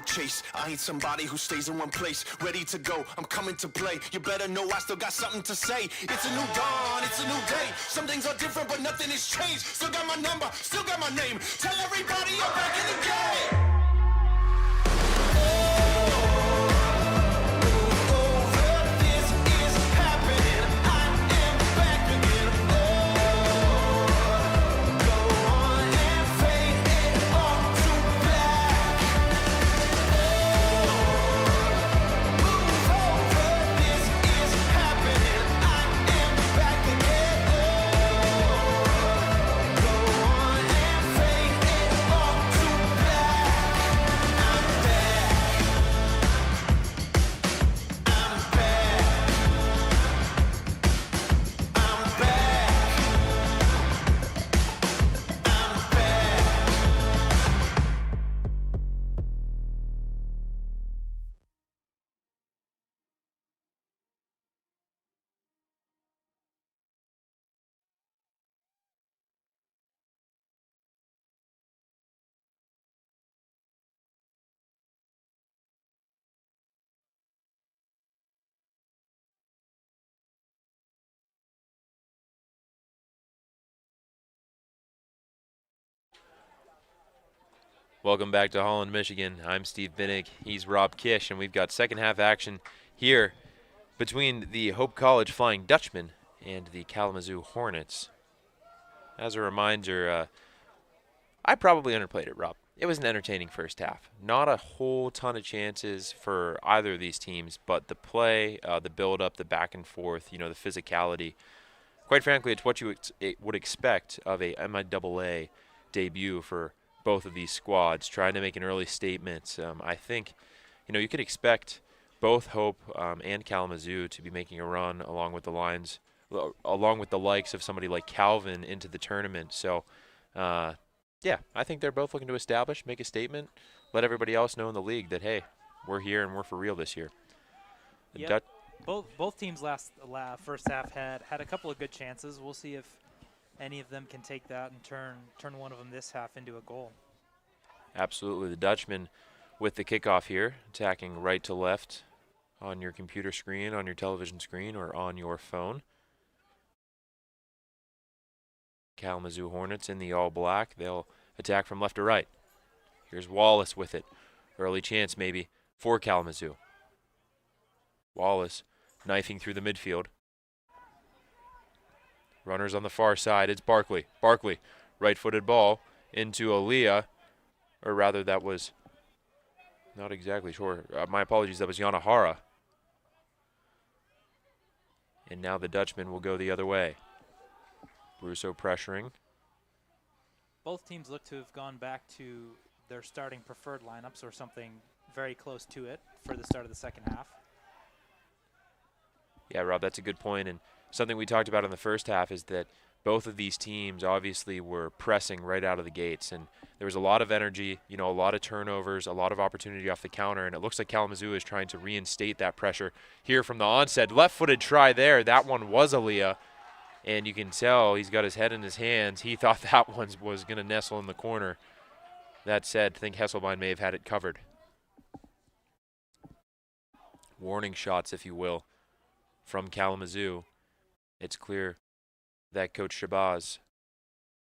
[SPEAKER 14] chase. I ain't somebody who stays in one place. Ready to go, I'm coming to play. You better know I still got something to say. It's a new dawn, it's a new day. Some things are different, but nothing has changed. Still got my number, still got my name. Tell everybody I'm back in the game.
[SPEAKER 2] Welcome back to Holland, Michigan. I'm Steve Binnig. He's Rob Kish, and we've got second half action here between the Hope College Flying Dutchmen and the Kalamazoo Hornets. As a reminder, I probably underplayed it, Rob. It was an entertaining first half. Not a whole ton of chances for either of these teams, but the play, the build-up, the back and forth, the physicality. Quite frankly, it's what you would expect of a MIAA debut for both of these squads, trying to make an early statement. I think, you could expect both Hope and Kalamazoo to be making a run along with the likes of somebody like Calvin into the tournament. So, yeah, I think they're both looking to establish, make a statement, let everybody else know in the league that, hey, we're here and we're for real this year.
[SPEAKER 3] Yep. Both teams first half had a couple of good chances. We'll see if any of them can take that and turn one of them this half into a goal.
[SPEAKER 2] Absolutely. The Dutchmen with the kickoff here, attacking right to left on your computer screen, on your television screen, or on your phone. Kalamazoo Hornets in the all black. They'll attack from left to right. Here's Wallace with it. Early chance maybe for Kalamazoo. Wallace knifing through the midfield. Runners on the far side. It's Barkley. Barkley, right-footed ball into Aaliyah. Or rather, that was not exactly sure. My apologies, that was Yanahara. And now the Dutchman will go the other way. Russo pressuring.
[SPEAKER 3] Both teams look to have gone back to their starting preferred lineups or something very close to it for the start of the second half.
[SPEAKER 2] Yeah, Rob, that's a good point. And something we talked about in the first half is that both of these teams obviously were pressing right out of the gates. And there was a lot of energy, a lot of turnovers, a lot of opportunity off the counter. And it looks like Kalamazoo is trying to reinstate that pressure here from the onset. Left-footed try there. That one was Aaliyah. And you can tell he's got his head in his hands. He thought that one was going to nestle in the corner. That said, I think Hesselbein may have had it covered. Warning shots, if you will, from Kalamazoo. It's clear that Coach Shabazz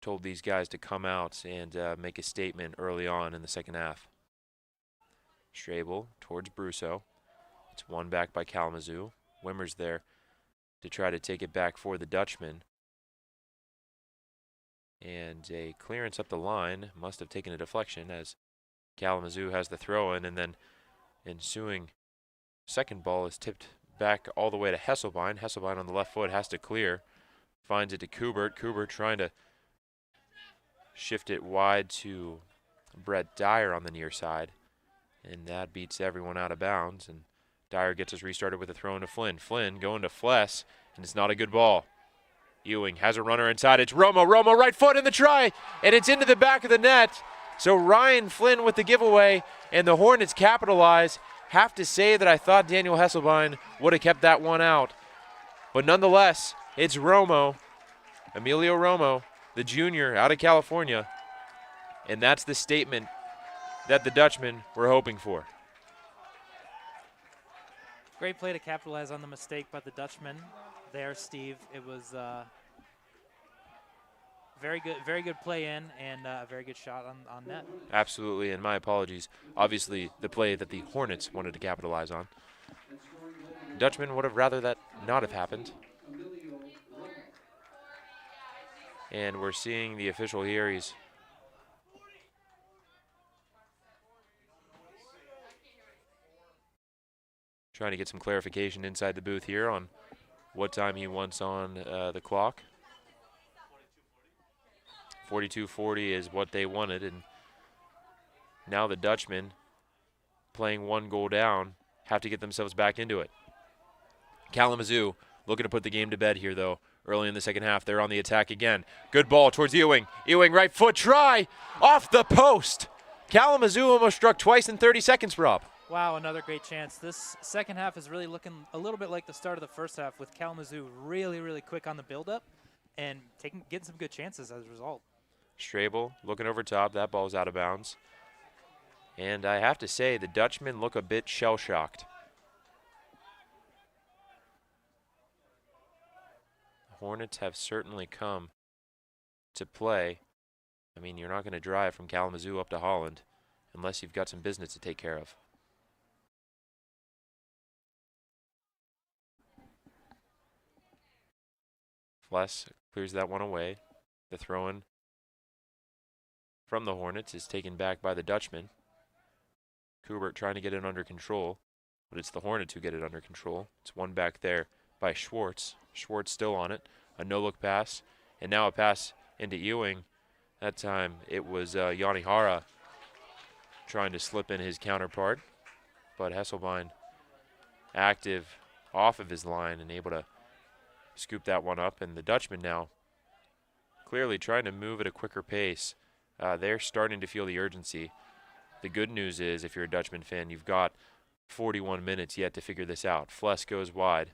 [SPEAKER 2] told these guys to come out and make a statement early on in the second half. Strabel towards Brusso. It's won back by Kalamazoo. Wimmer's there to try to take it back for the Dutchman. And a clearance up the line must have taken a deflection as Kalamazoo has the throw-in, and then ensuing second ball is tipped back all the way to Hesselbein. Hesselbein on the left foot has to clear. Finds it to Kubert. Kubert trying to shift it wide to Brett Dyer on the near side. And that beats everyone out of bounds. And Dyer gets us restarted with a throw into Flynn. Flynn going to Fless, and it's not a good ball. Ewing has a runner inside. It's Romo. Romo right foot in the try, and it's into the back of the net. So Ryan Flynn with the giveaway, and the Hornets capitalize. Have to say that I thought Daniel Hesselbein would have kept that one out. But nonetheless, it's Romo, Emilio Romo, the junior out of California. And that's the statement that the Dutchmen were hoping for.
[SPEAKER 3] Great play to capitalize on the mistake by the Dutchman there, Steve. It was very good play in and a very good shot on net.
[SPEAKER 2] Absolutely, and my apologies. Obviously, the play that the Hornets wanted to capitalize on. Dutchman would have rather that not have happened. And we're seeing the official here. He's trying to get some clarification inside the booth here on what time he wants on the clock. 42:40 is what they wanted, and now the Dutchmen, playing one goal down, have to get themselves back into it. Kalamazoo looking to put the game to bed here, though. Early in the second half, they're on the attack again. Good ball towards Ewing. Ewing, right foot try, off the post. Kalamazoo almost struck twice in 30 seconds, Rob.
[SPEAKER 3] Wow, another great chance. This second half is really looking a little bit like the start of the first half, with Kalamazoo really quick on the build-up and getting some good chances as a result.
[SPEAKER 2] Strabel looking over top. That ball's out of bounds. And I have to say, the Dutchmen look a bit shell-shocked. The Hornets have certainly come to play. I mean, you're not going to drive from Kalamazoo up to Holland unless you've got some business to take care of. Fless clears that one away. The throw-in from the Hornets is taken back by the Dutchman. Kubert trying to get it under control, but it's the Hornets who get it under control. It's one back there by Schwartz. Schwartz still on it. A no-look pass, and now a pass into Ewing. That time it was Yanni Hara trying to slip in his counterpart, but Hesselbein active off of his line and able to scoop that one up, and the Dutchman now clearly trying to move at a quicker pace. They're starting to feel the urgency. The good news is, if you're a Dutchman fan, you've got 41 minutes yet to figure this out. Fless goes wide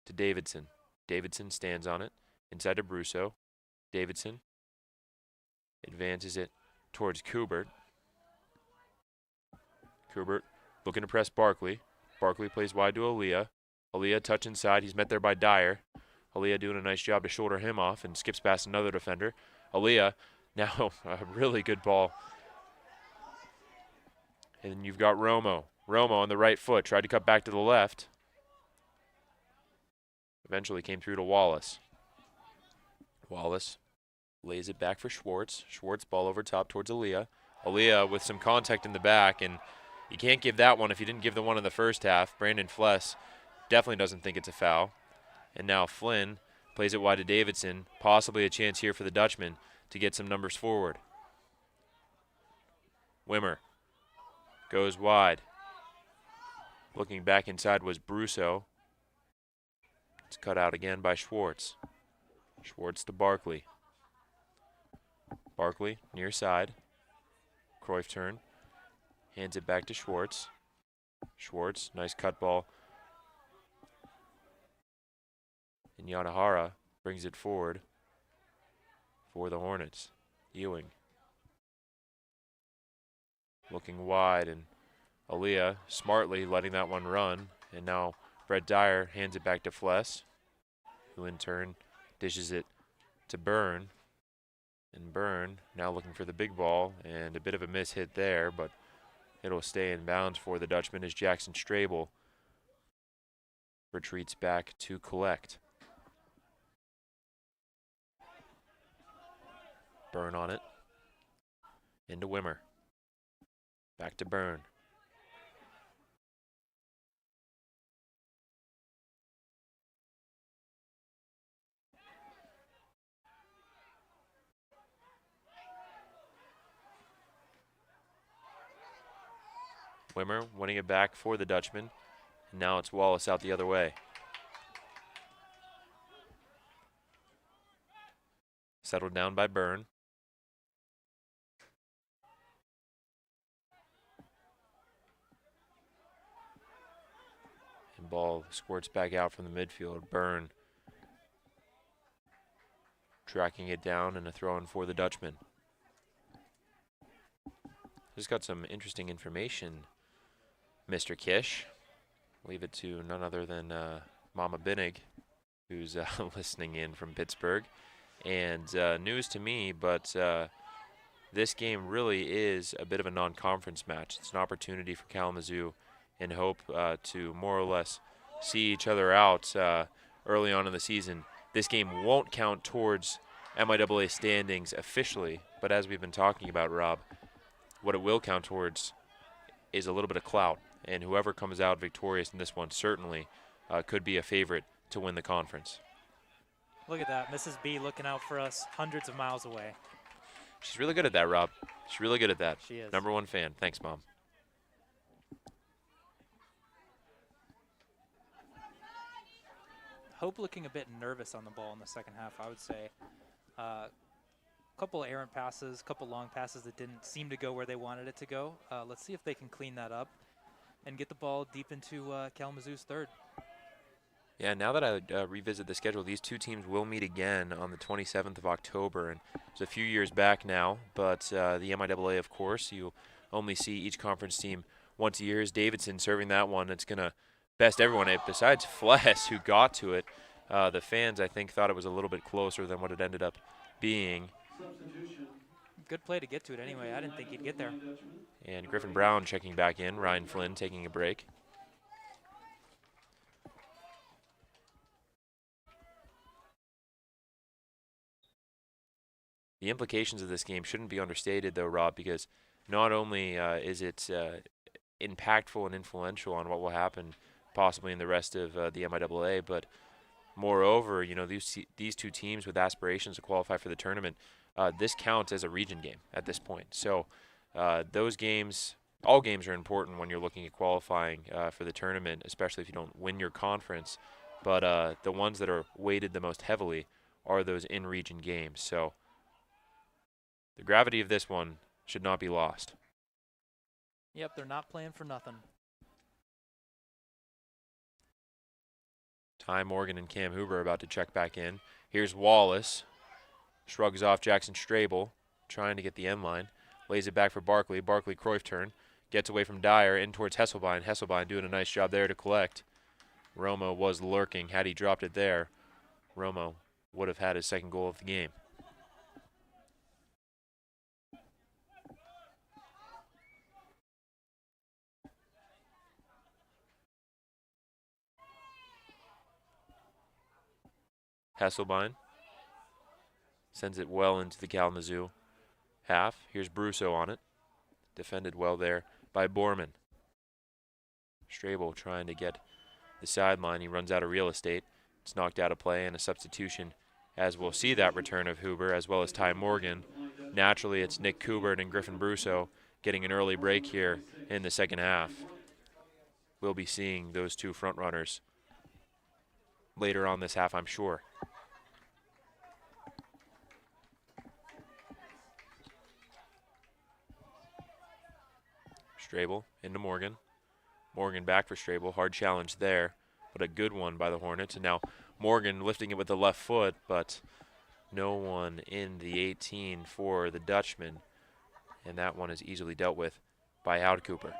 [SPEAKER 2] to Davidson. Davidson stands on it, inside to Brusso. Davidson advances it towards Kubert. Kubert looking to press Barkley. Barkley plays wide to Aaliyah. Aaliyah touch inside. He's met there by Dyer. Aaliyah doing a nice job to shoulder him off and skips past another defender. Aaliyah, now a really good ball. And then you've got Romo. Romo on the right foot. Tried to cut back to the left. Eventually came through to Wallace. Wallace lays it back for Schwartz. Schwartz ball over top towards Aaliyah. Aaliyah with some contact in the back, and you can't give that one if you didn't give the one in the first half. Brandon Fless definitely doesn't think it's a foul. And now Flynn plays it wide to Davidson. Possibly a chance here for the Dutchman to get some numbers forward. Wimmer goes wide. Looking back inside was Brusso. It's cut out again by Schwartz. Schwartz to Barkley. Barkley near side. Cruyff turn. Hands it back to Schwartz. Schwartz, nice cut ball. And Yanahara brings it forward for the Hornets. Ewing looking wide, and Aaliyah smartly letting that one run. And now Brett Dyer hands it back to Fless, who in turn dishes it to Byrne. And Byrne now looking for the big ball, and a bit of a miss hit there, but it'll stay in bounds for the Dutchman as Jackson Strabel retreats back to collect. Byrne on it. Into Wimmer. Back to Byrne. Wimmer winning it back for the Dutchman. And now it's Wallace out the other way. Settled down by Byrne. And ball squirts back out from the midfield. Byrne tracking it down, and a throw in for the Dutchman. Just got some interesting information, Mr. Kish. Leave it to none other than Mama Binnig, who's listening in from Pittsburgh. And news to me, but this game really is a bit of a non-conference match. It's an opportunity for Kalamazoo and Hope to more or less see each other out early on in the season. This game won't count towards MIAA standings officially, but as we've been talking about, Rob, what it will count towards is a little bit of clout, and whoever comes out victorious in this one certainly could be a favorite to win the conference.
[SPEAKER 3] Look at that, Mrs. B looking out for us hundreds of miles away.
[SPEAKER 2] She's really good at that, Rob. She's really good at that.
[SPEAKER 3] She is.
[SPEAKER 2] #1 fan. Thanks, Mom.
[SPEAKER 3] Hope looking a bit nervous on the ball in the second half, I would say. Couple errant passes, couple long passes that didn't seem to go where they wanted it to go. Let's see if they can clean that up and get the ball deep into Kalamazoo's third.
[SPEAKER 2] Yeah, now that I revisit the schedule, these two teams will meet again on the 27th of October. And it's a few years back now, but the MIAA, of course, you only see each conference team once a year. Is Davidson serving that one? It's going to best everyone, besides Fless, who got to it. The fans, I think, thought it was a little bit closer than what it ended up being.
[SPEAKER 3] Good play to get to it anyway. I didn't think he'd get there.
[SPEAKER 2] And Griffin Brown checking back in. Ryan Flynn taking a break. The implications of this game shouldn't be understated, though, Rob, because not only is it impactful and influential on what will happen possibly in the rest of the MIAA, but moreover, you know, these two teams with aspirations to qualify for the tournament, this counts as a region game at this point. So those games, all games are important when you're looking at qualifying for the tournament, especially if you don't win your conference. But the ones that are weighted the most heavily are those in-region games. So the gravity of this one should not be lost.
[SPEAKER 3] Yep, they're not playing for nothing.
[SPEAKER 2] Ty Morgan and Cam Huber are about to check back in. Here's Wallace. Shrugs off Jackson Strabel, trying to get the end line. Lays it back for Barkley. Barkley Cruyff turn. Gets away from Dyer in towards Hesselbein. Hesselbein doing a nice job there to collect. Romo was lurking. Had he dropped it there, Romo would have had his second goal of the game. Hesselbein sends it well into the Kalamazoo half. Here's Brusso on it. Defended well there by Borman. Strabel trying to get the sideline. He runs out of real estate. It's knocked out of play and a substitution, as we'll see that return of Huber as well as Ty Morgan. Naturally, it's Nick Kubert and Griffin Brusso getting an early break here in the second half. We'll be seeing those two front runners later on this half, I'm sure. Strabel into Morgan. Morgan back for Strabel. Hard challenge there, but a good one by the Hornets. And now Morgan lifting it with the left foot, but no one in the 18 for the Dutchman. And that one is easily dealt with by Howard Cooper.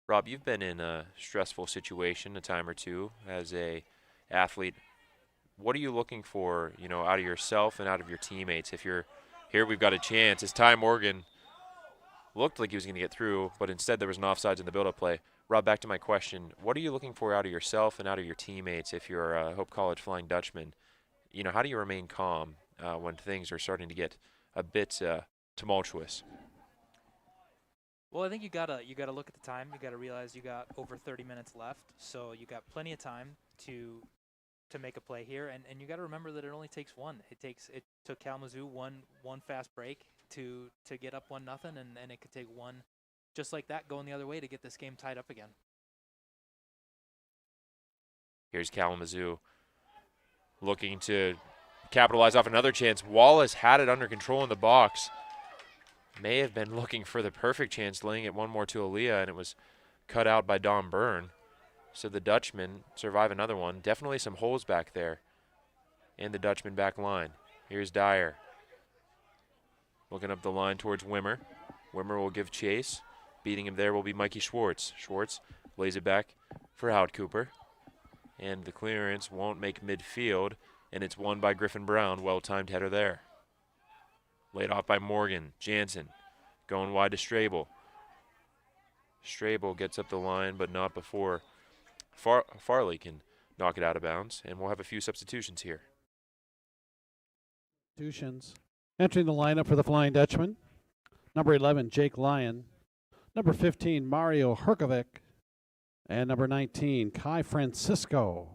[SPEAKER 2] Rob, you've been in a stressful situation a time or two as a athlete. What are you looking for, you know, out of yourself and out of your teammates? If you're here, we've got a chance. As Ty Morgan looked like he was going to get through, but instead there was an offsides in the build-up play. Rob, back to my question. What are you looking for out of yourself and out of your teammates if you're a Hope College Flying Dutchman? You know, how do you remain calm when things are starting to get a bit tumultuous?
[SPEAKER 3] Well, I think you gotta look at the time. You gotta realize you got over 30 minutes left, so you got plenty of time to make a play here, and you got to remember that it only takes one. It took Kalamazoo one fast break to get up 1-0, and it could take one just like that going the other way to get this game tied up again.
[SPEAKER 2] Here's Kalamazoo looking to capitalize off another chance. Wallace had it under control in the box. May have been looking for the perfect chance, laying it one more to Aaliyah, and it was cut out by Dom Byrne. So the Dutchmen survive another one. Definitely some holes back there in the Dutchman back line. Here's Dyer. Looking up the line towards Wimmer. Wimmer will give chase. Beating him there will be Mikey Schwartz. Schwartz lays it back for Howard Cooper. And the clearance won't make midfield, and it's won by Griffin Brown. Well-timed header there. Laid off by Morgan. Jansen going wide to Strabel. Strabel gets up the line, but not before Farley can knock it out of bounds, and we'll have a few substitutions here.
[SPEAKER 1] Substitutions. Entering the lineup for the Flying Dutchman, number 11, Jake Lyon, number 15, Mario Herkovic, and number 19, Kai Francisco.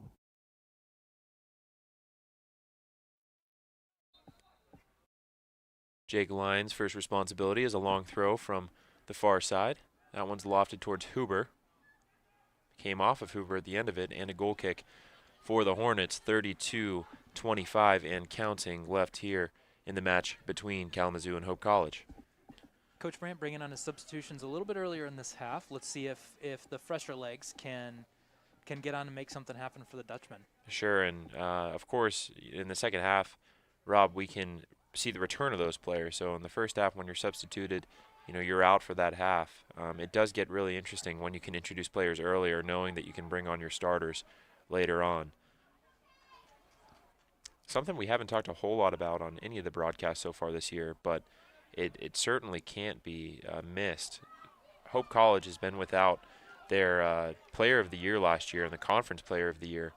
[SPEAKER 2] Jake Lyon's first responsibility is a long throw from the far side. That one's lofted towards Huber. Came off of Huber at the end of it, and a goal kick for the Hornets, 32-25 and counting left here in the match between Kalamazoo and Hope College.
[SPEAKER 3] Coach Brandt bringing on his substitutions a little bit earlier in this half. Let's see if the fresher legs can get on and make something happen for the Dutchmen.
[SPEAKER 2] Sure, and of course, in the second half, Rob, we can see the return of those players. So in the first half, when you're substituted, you're out for that half. It does get really interesting when you can introduce players earlier, knowing that you can bring on your starters later on. Something we haven't talked a whole lot about on any of the broadcasts so far this year, but it certainly can't be missed. Hope College has been without their player of the year last year and the conference player of the year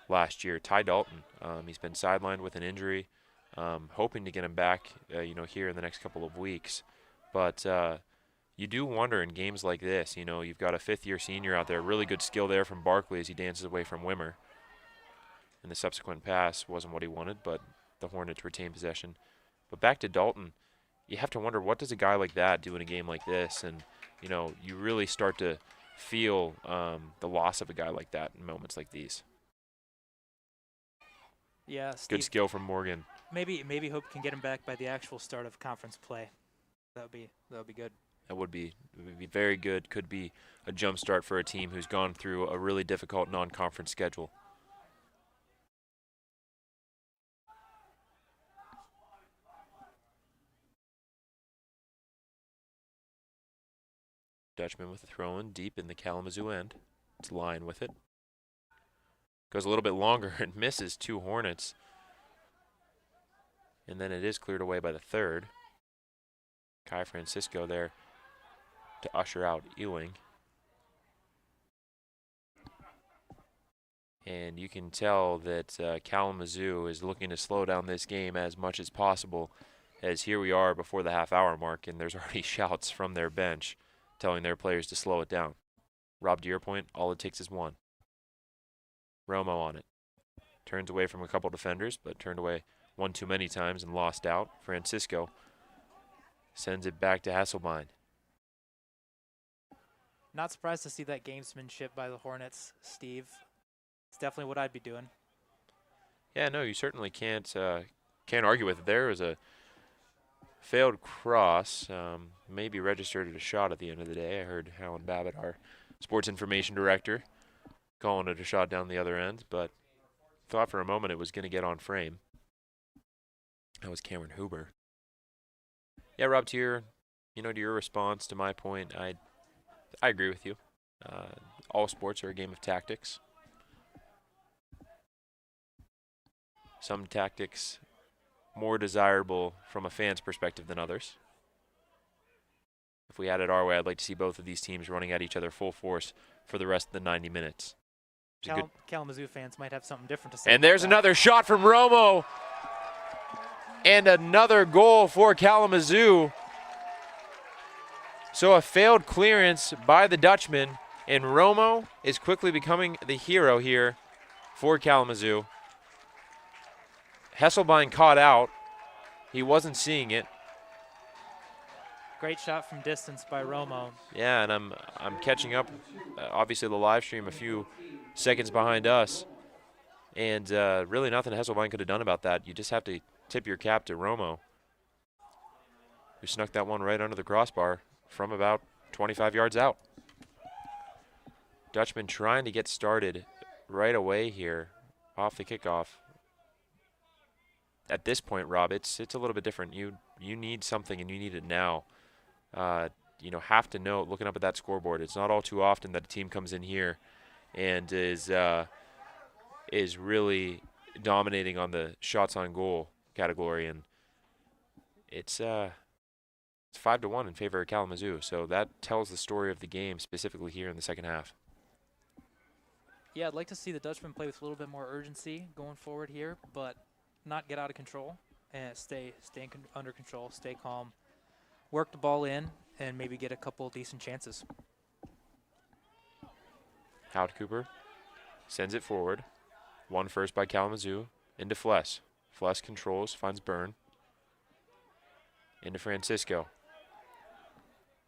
[SPEAKER 2] last year, Ty Dalton. He's been sidelined with an injury. Hoping to get him back, here in the next couple of weeks. But you do wonder in games like this, you've got a fifth-year senior out there, really good skill there from Barkley as he dances away from Wimmer. And the subsequent pass wasn't what he wanted, but the Hornets retain possession. But back to Dalton, you have to wonder, what does a guy like that do in a game like this? And, you really start to feel the loss of a guy like that in moments like these.
[SPEAKER 3] Yeah, Steve,
[SPEAKER 2] good skill from Morgan.
[SPEAKER 3] Maybe Hope can get him back by the actual start of conference play. That would be good.
[SPEAKER 2] That would be very good. Could be a jump start for a team who's gone through a really difficult non-conference schedule. Dutchman with a throw-in deep in the Kalamazoo end. It's Lyon with it. Goes a little bit longer and misses two Hornets. And then it is cleared away by the third. Kai Francisco there to usher out Ewing. And you can tell that Kalamazoo is looking to slow down this game as much as possible, as here we are before the half-hour mark, and there's already shouts from their bench telling their players to slow it down. Rob, to your point, all it takes is one. Romo on it. Turns away from a couple defenders, but turned away one too many times and lost out. Francisco sends it back to Hasselbein.
[SPEAKER 3] Not surprised to see that gamesmanship by the Hornets, Steve. It's definitely what I'd be doing.
[SPEAKER 2] Yeah, no, you certainly can't argue with it. There was a failed cross, maybe registered as a shot at the end of the day. I heard Alan Babbitt, our sports information director, calling it a shot down the other end, but thought for a moment it was going to get on frame. That was Cameron Huber. Yeah, Rob, to your response to my point, I agree with you. All sports are a game of tactics. Some tactics more desirable from a fan's perspective than others. If we had it our way, I'd like to see both of these teams running at each other full force for the rest of the 90 minutes.
[SPEAKER 3] Kalamazoo fans might have something different to say.
[SPEAKER 2] And there's another shot from Romo. And another goal for Kalamazoo. So a failed clearance by the Dutchman, and Romo is quickly becoming the hero here for Kalamazoo. Hesselbein caught out. He wasn't seeing it.
[SPEAKER 3] Great shot from distance by Romo.
[SPEAKER 2] Yeah, and I'm catching up. Obviously, the live stream a few seconds behind us, and really nothing Hesselbein could have done about that. You just have to tip your cap to Romo, who snuck that one right under the crossbar from about 25 yards out. Dutchman trying to get started right away here off the kickoff. at this point, Rob, it's a little bit different. You need something, and you need it now. You know, have to know, looking up at that scoreboard, it's not all too often that a team comes in here and is really dominating on the shots on goal category, and it's 5-1 in favor of Kalamazoo. So that tells the story of the game specifically here in the second half.
[SPEAKER 3] Yeah, I'd like to see the Dutchmen play with a little bit more urgency going forward here, but not get out of control and stay under control, stay calm, work the ball in, and maybe get a couple decent chances.
[SPEAKER 2] Howard Cooper sends it forward. Won first by Kalamazoo. Into Fless. Fless controls, finds Byrne. Into Francisco.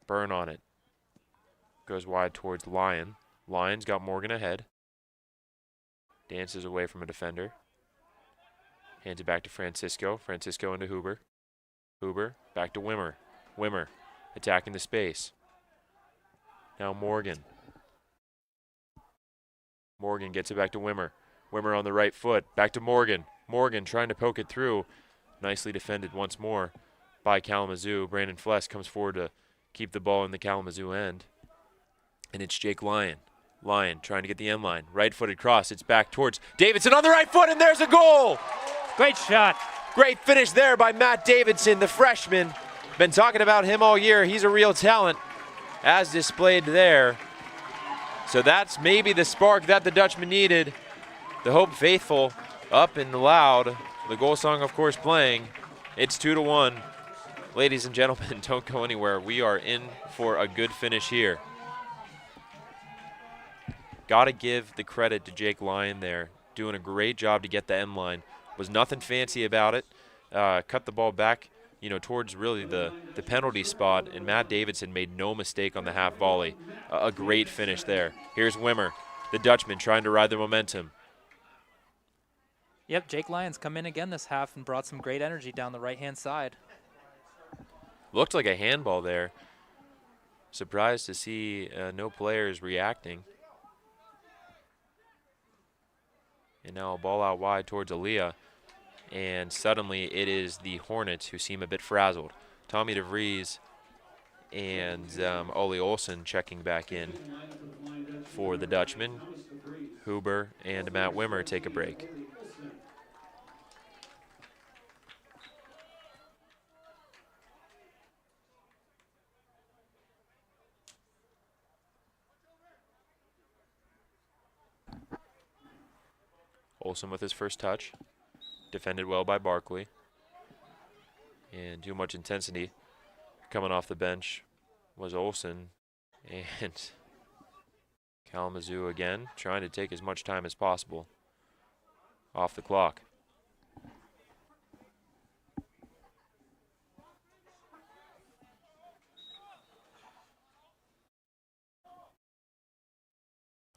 [SPEAKER 2] Byrne on it. Goes wide towards Lyon. Lyon's got Morgan ahead. Dances away from a defender. Hands it back to Francisco. Francisco into Huber. Huber back to Wimmer. Wimmer attacking the space. Now Morgan. Morgan gets it back to Wimmer. Wimmer on the right foot. Back to Morgan. Morgan trying to poke it through. Nicely defended once more by Kalamazoo. Brandon Fless comes forward to keep the ball in the Kalamazoo end. And it's Jake Lyon. Lyon trying to get the end line. Right-footed cross. It's back towards Davidson on the right foot, and there's a goal!
[SPEAKER 3] Great shot.
[SPEAKER 2] Great finish there by Matt Davidson, the freshman. Been talking about him all year. He's a real talent, as displayed there. So that's maybe the spark that the Dutchman needed. The Hope faithful up and loud. The goal song, of course, playing. It's 2-1. Ladies and gentlemen, don't go anywhere. We are in for a good finish here. Got to give the credit to Jake Lyon there. Doing a great job to get the end line. Was nothing fancy about it. Cut the ball back, you know, towards really the penalty spot, and Matt Davidson made no mistake on the half volley. A great finish there. Here's Wimmer, the Dutchman, trying to ride the momentum.
[SPEAKER 3] Yep, Jake Lyon's come in again this half and brought some great energy down the right-hand side.
[SPEAKER 2] Looked like a handball there. Surprised to see no players reacting. And now a ball out wide towards Aaliyah. And suddenly it is the Hornets who seem a bit frazzled. Tommy DeVries and Ole Olsen checking back in for the Dutchman. Huber and Matt Wimmer take a break. Olsen with his first touch. Defended well by Barkley. And too much intensity coming off the bench was Olsen. And Kalamazoo again trying to take as much time as possible off the clock.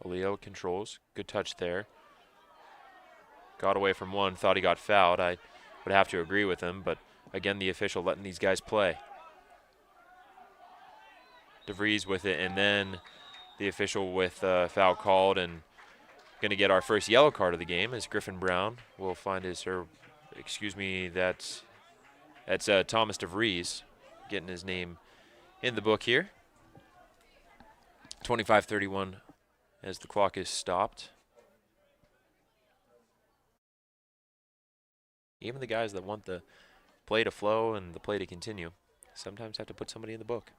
[SPEAKER 2] Leo controls. Good touch there. Got away from one, thought he got fouled. I would have to agree with him, but again, the official letting these guys play. DeVries with it, and then the official with foul called, and going to get our first yellow card of the game as Griffin Brown will find his, or excuse me, that's Thomas DeVries getting his name in the book here. 25-31 as the clock is stopped. Even the guys that want the play to flow and the play to continue sometimes have to put somebody in the book.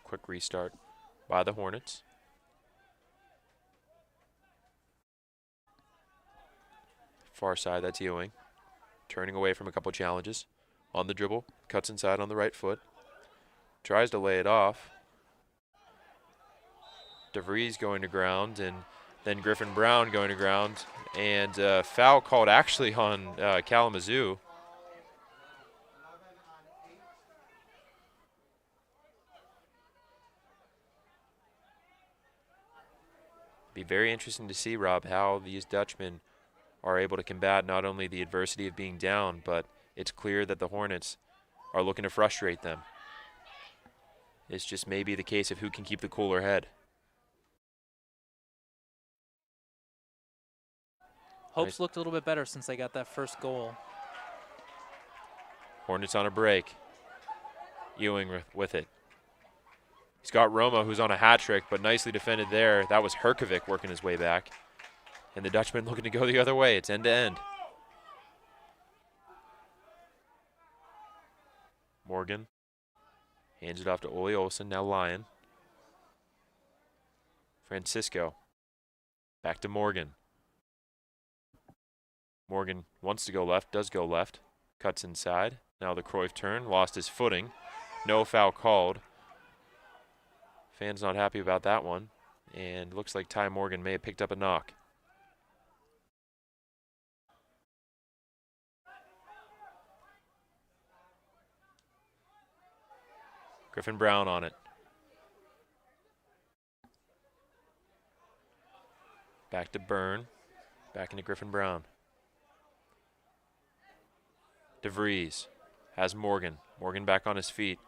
[SPEAKER 2] Quick restart by the Hornets. Far side, that's Ewing. Turning away from a couple challenges. On the dribble, cuts inside on the right foot. Tries to lay it off. DeVries going to ground, and then Griffin Brown going to ground. And foul called actually on Kalamazoo. Be very interesting to see, Rob, how these Dutchmen are able to combat not only the adversity of being down, but it's clear that the Hornets are looking to frustrate them. It's just maybe the case of who can keep the cooler head.
[SPEAKER 3] Hope's looked a little bit better since they got that first goal.
[SPEAKER 2] Hornets on a break. Ewing with it. He's got Romo, who's on a hat trick, but nicely defended there. That was Herkovic working his way back. And the Dutchman looking to go the other way. It's end to end. Morgan hands it off to Ole Olsen, now Lyon. Francisco. Back to Morgan. Morgan wants to go left, does go left. Cuts inside. Now the Cruyff turn, lost his footing. No foul called. Fans not happy about that one. And looks like Ty Morgan may have picked up a knock. Griffin Brown on it. Back to Byrne. Back into Griffin Brown. DeVries has Morgan. Morgan back on his feet.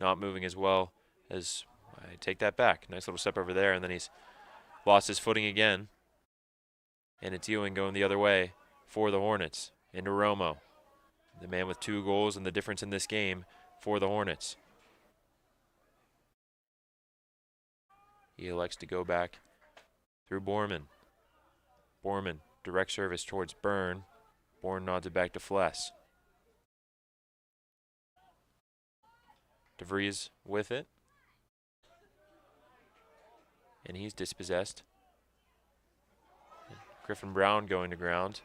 [SPEAKER 2] Not moving as well as, I take that back. Nice little step over there, and then he's lost his footing again. And it's Ewing going the other way for the Hornets. Into Romo. The man with 2 goals and the difference in this game for the Hornets. He elects to go back through Borman. Borman, direct service towards Byrne. Bourne nods it back to Fless. DeVries with it. And he's dispossessed. Griffin Brown going to ground.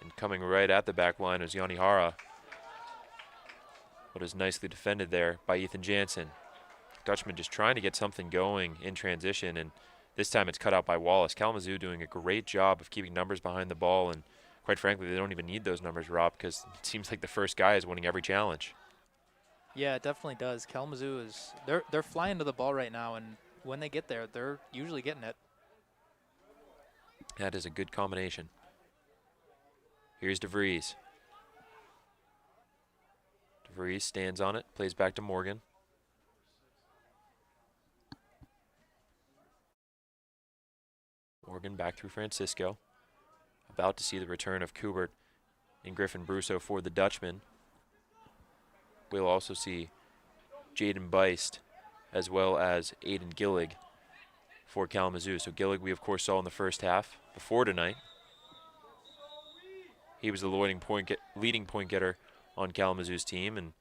[SPEAKER 2] And coming right at the back line is Yanni Hara. But is nicely defended there by Ethan Jansen. Dutchman just trying to get something going in transition, and this time it's cut out by Wallace. Kalamazoo doing a great job of keeping numbers behind the ball, and quite frankly, they don't even need those numbers, Rob, because it seems like the first guy is winning every challenge.
[SPEAKER 3] Yeah, it definitely does. Kalamazoo is they're flying to the ball right now, and when they get there, they're usually getting it.
[SPEAKER 2] That is a good combination. Here's DeVries. DeVries stands on it, plays back to Morgan. Morgan back through Francisco. About to see the return of Kubert and Griffin Brusso for the Dutchman. We'll also see Jaden Beist as well as Aiden Gillig for Kalamazoo. So Gillig we of course saw in the first half before tonight. He was the leading point getter on Kalamazoo's team, and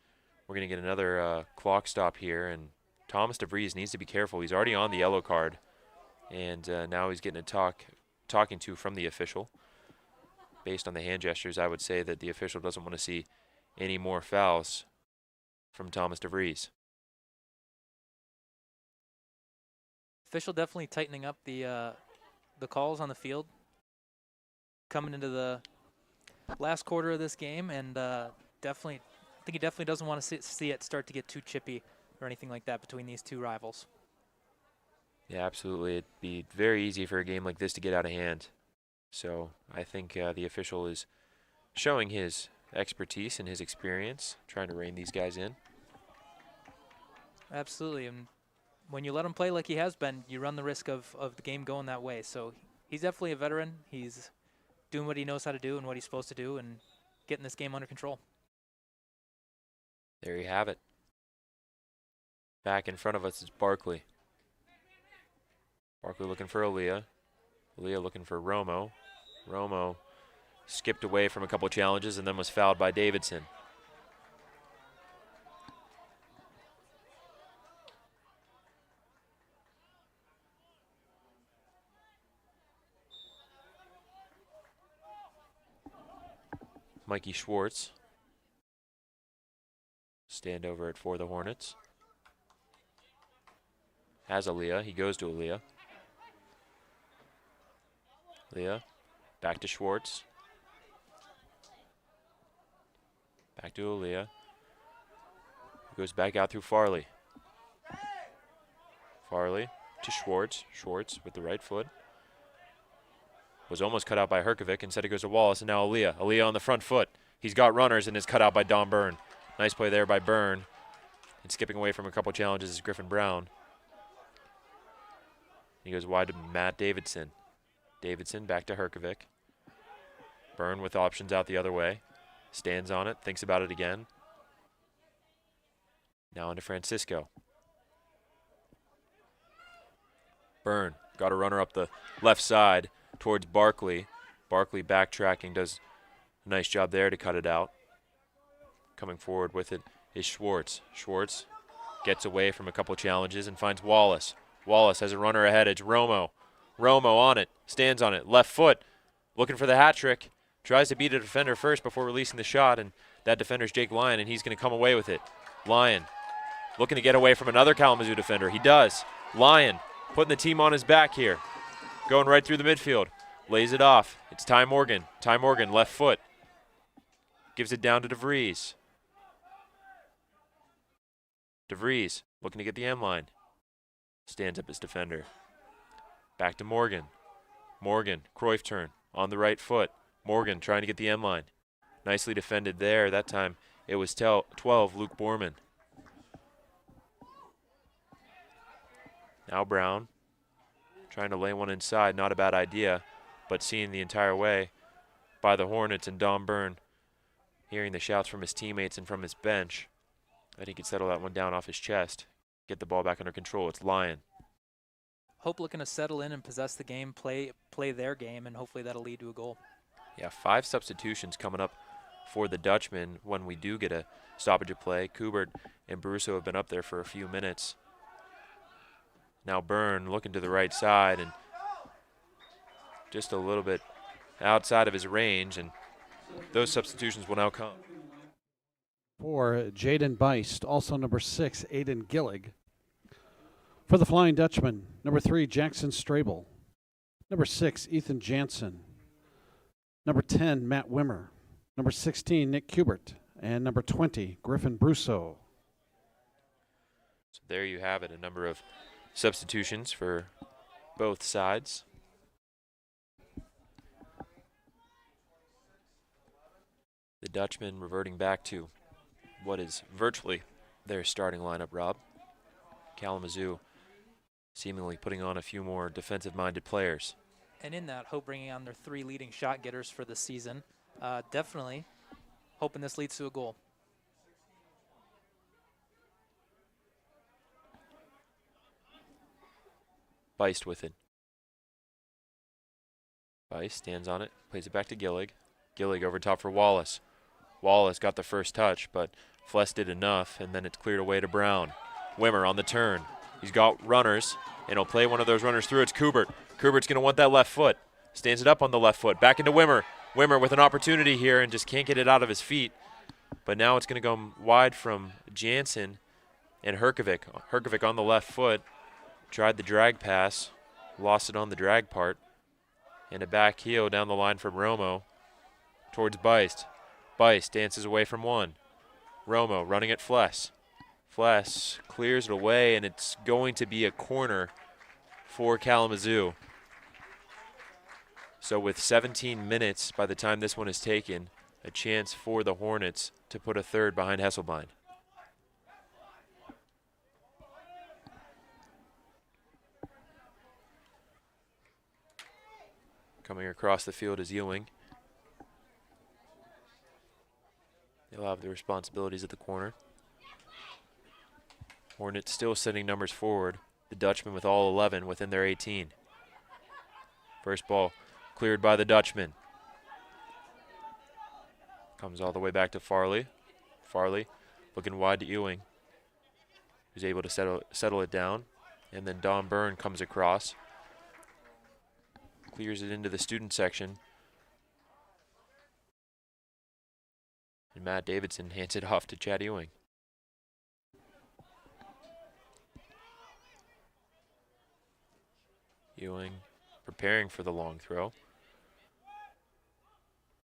[SPEAKER 2] we're going to get another clock stop here. And Thomas DeVries needs to be careful. He's already on the yellow card. And now he's getting a talking to from the official. Based on the hand gestures, I would say that the official doesn't want to see any more fouls from Thomas DeVries.
[SPEAKER 3] Official definitely tightening up the calls on the field. Coming into the last quarter of this game, and I think he definitely doesn't want to see it start to get too chippy or anything like that between these two rivals.
[SPEAKER 2] Yeah, absolutely. It'd be very easy for a game like this to get out of hand. So I think the official is showing his expertise and his experience, trying to rein these guys in.
[SPEAKER 3] Absolutely. And when you let him play like he has been, you run the risk of the game going that way. So he's definitely a veteran. He's doing what he knows how to do and what he's supposed to do and getting this game under control.
[SPEAKER 2] There you have it. Back in front of us is Barkley. Barkley looking for Aaliyah. Aaliyah looking for Romo. Romo skipped away from a couple challenges and then was fouled by Davidson. Mikey Schwartz. Stand over it for the Hornets. Has Aaliyah. He goes to Aaliyah. Leah, back to Schwartz. Back to Aaliyah. Goes back out through Farley. Farley to Schwartz. Schwartz with the right foot. Was almost cut out by Herkovic. Instead it goes to Wallace, and now Aaliyah. Aaliyah on the front foot. He's got runners and is cut out by Don Byrne. Nice play there by Byrne. And skipping away from a couple challenges is Griffin Brown. He goes wide to Matt Davidson. Davidson back to Herkovic. Byrne with options out the other way. Stands on it, thinks about it again. Now into Francisco. Byrne got a runner up the left side towards Barkley. Barkley backtracking, does a nice job there to cut it out. Coming forward with it is Schwartz. Schwartz gets away from a couple challenges and finds Wallace. Wallace has a runner ahead. It's Romo. Romo on it, stands on it, left foot, looking for the hat trick. Tries to beat a defender first before releasing the shot, and that defender's Jake Lyon, and he's going to come away with it. Lyon looking to get away from another Kalamazoo defender. He does. Lyon putting the team on his back here. Going right through the midfield. Lays it off. It's Ty Morgan. Ty Morgan, left foot. Gives it down to DeVries. DeVries looking to get the end line. Stands up his defender. Back to Morgan. Morgan, Cruyff turn on the right foot. Morgan trying to get the end line. Nicely defended there. That time it was 12, Luke Borman. Now Brown trying to lay one inside. Not a bad idea, but seen the entire way by the Hornets, and Dom Byrne hearing the shouts from his teammates and from his bench. I think he could settle that one down off his chest. Get the ball back under control. It's Lyon.
[SPEAKER 3] Hope looking to settle in and possess the game, play their game, and hopefully that'll lead to a goal.
[SPEAKER 2] Yeah, 5 substitutions coming up for the Dutchmen when we do get a stoppage of play. Kubert and Brusso have been up there for a few minutes. Now Byrne looking to the right side and just a little bit outside of his range, and those substitutions will now come.
[SPEAKER 1] For Jaden Beist, also number 6, Aiden Gillig. For the Flying Dutchman, number 3, Jackson Strable. Number 6, Ethan Jansen. Number 10, Matt Wimmer. Number 16, Nick Kubert. And number 20, Griffin Brusso.
[SPEAKER 2] So there you have it, a number of substitutions for both sides. The Dutchmen reverting back to what is virtually their starting lineup, Rob. Kalamazoo seemingly putting on a few more defensive-minded players.
[SPEAKER 3] And in that, Hope bringing on their 3 leading shot getters for the season. Definitely hoping this leads to a goal.
[SPEAKER 2] Beist with it. Beist stands on it, plays it back to Gillig. Gillig over top for Wallace. Wallace got the first touch, but Fless did enough, and then it's cleared away to Brown. Wimmer on the turn. He's got runners, and he'll play one of those runners through. It's Kubert. Kubert's going to want that left foot. Stands it up on the left foot. Back into Wimmer. Wimmer with an opportunity here and just can't get it out of his feet. But now it's going to go wide from Jansen and Herkovic. Herkovic on the left foot. Tried the drag pass. Lost it on the drag part. And a back heel down the line from Romo towards Beist. Beist dances away from one. Romo running at Fless. Fless clears it away, and it's going to be a corner for Kalamazoo. So with 17 minutes by the time this one is taken, a chance for the Hornets to put a third behind Hesselbein. Coming across the field is Ewing. They'll have the responsibilities at the corner. Hornets still sending numbers forward. The Dutchmen with all 11 within their 18. First ball cleared by the Dutchman. Comes all the way back to Farley. Farley looking wide to Ewing, who's able to settle it down. And then Don Byrne comes across. Clears it into the student section. And Matt Davidson hands it off to Chad Ewing. Ewing preparing for the long throw.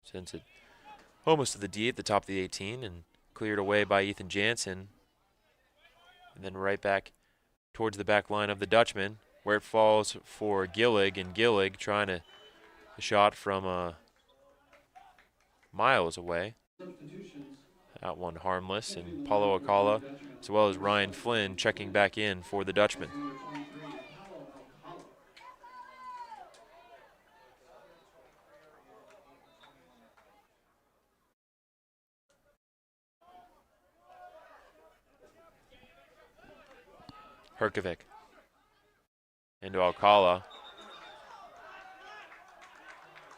[SPEAKER 2] Sends it almost to the D at the top of the 18 and cleared away by Ethan Jansen. And then right back towards the back line of the Dutchman, where it falls for Gillig, and Gillig trying to a shot from miles away. That one harmless, and Paulo Acala as well as Ryan Flynn checking back in for the Dutchman. Herkovic into Alcala.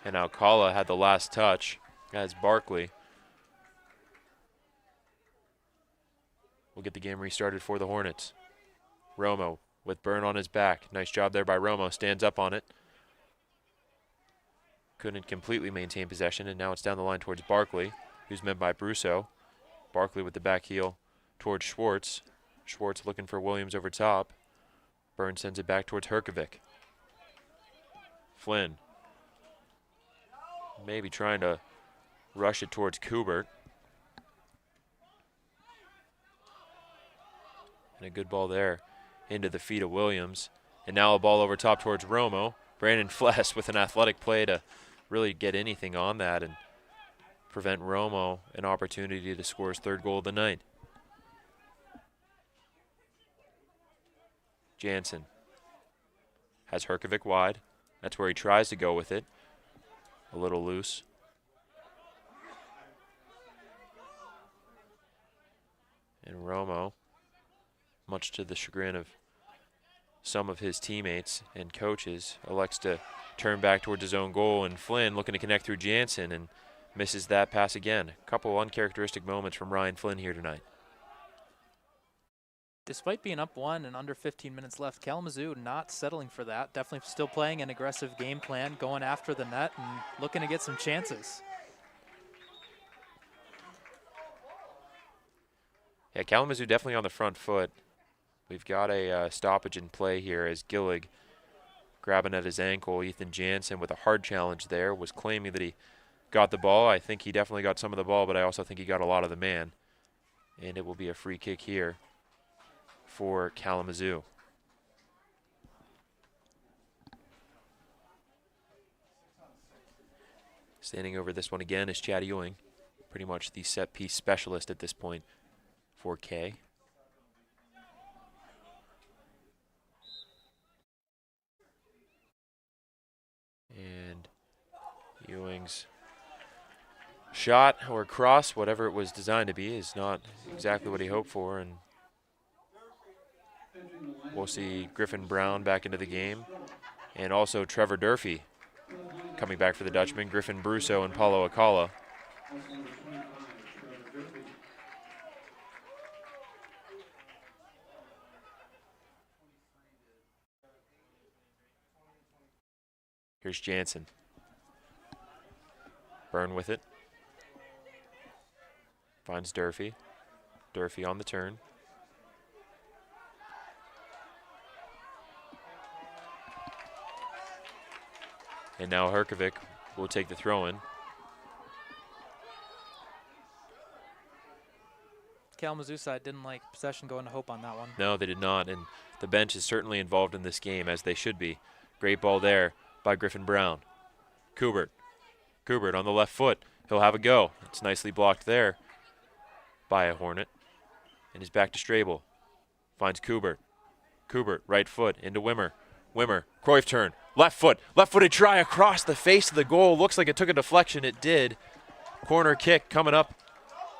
[SPEAKER 2] And Alcala had the last touch as Barkley will get the game restarted for the Hornets. Romo with Byrne on his back. Nice job there by Romo. Stands up on it. Couldn't completely maintain possession, and now it's down the line towards Barkley, who's met by Brusso. Barkley with the back heel towards Schwartz. Schwartz looking for Williams over top. Byrne sends it back towards Herkovic. Flynn maybe trying to rush it towards Kubert. And a good ball there into the feet of Williams. And now a ball over top towards Romo. Brandon Fless with an athletic play to really get anything on that and prevent Romo an opportunity to score his third goal of the night. Jansen has Herkovic wide. That's where he tries to go with it. A little loose. And Romo, much to the chagrin of some of his teammates and coaches, elects to turn back towards his own goal, and Flynn looking to connect through Jansen and misses that pass again. A couple uncharacteristic moments from Ryan Flynn here tonight.
[SPEAKER 3] Despite being up 1 and under 15 minutes left, Kalamazoo not settling for that. Definitely still playing an aggressive game plan, going after the net and looking to get some chances.
[SPEAKER 2] Yeah, Kalamazoo definitely on the front foot. We've got a stoppage in play here as Gillig grabbing at his ankle. Ethan Jansen with a hard challenge there was claiming that he got the ball. I think he definitely got some of the ball, but I also think he got a lot of the man. And it will be a free kick here for Kalamazoo. Standing over this one again is Chad Ewing, pretty much the set piece specialist at this point for K. And Ewing's shot or cross, whatever it was designed to be, is not exactly what he hoped for, and we'll see Griffin Brown back into the game, and also Trevor Durfee coming back for the Dutchman, Griffin Brusso and Paulo Acala. Here's Jansen. Byrne with it. Finds Durfee. Durfee on the turn. And now Herkovic will take the throw-in.
[SPEAKER 3] Kalamazoo side didn't like possession going to Hope on that one.
[SPEAKER 2] No, they did not, and the bench is certainly involved in this game, as they should be. Great ball there by Griffin Brown. Kubert. Kubert on the left foot. He'll have a go. It's nicely blocked there by a Hornet. And he's back to Strabel. Finds Kubert. Kubert, right foot, into Wimmer. Wimmer, Cruyff turn, left foot, left-footed try across the face of the goal. Looks like it took a deflection. It did. Corner kick coming up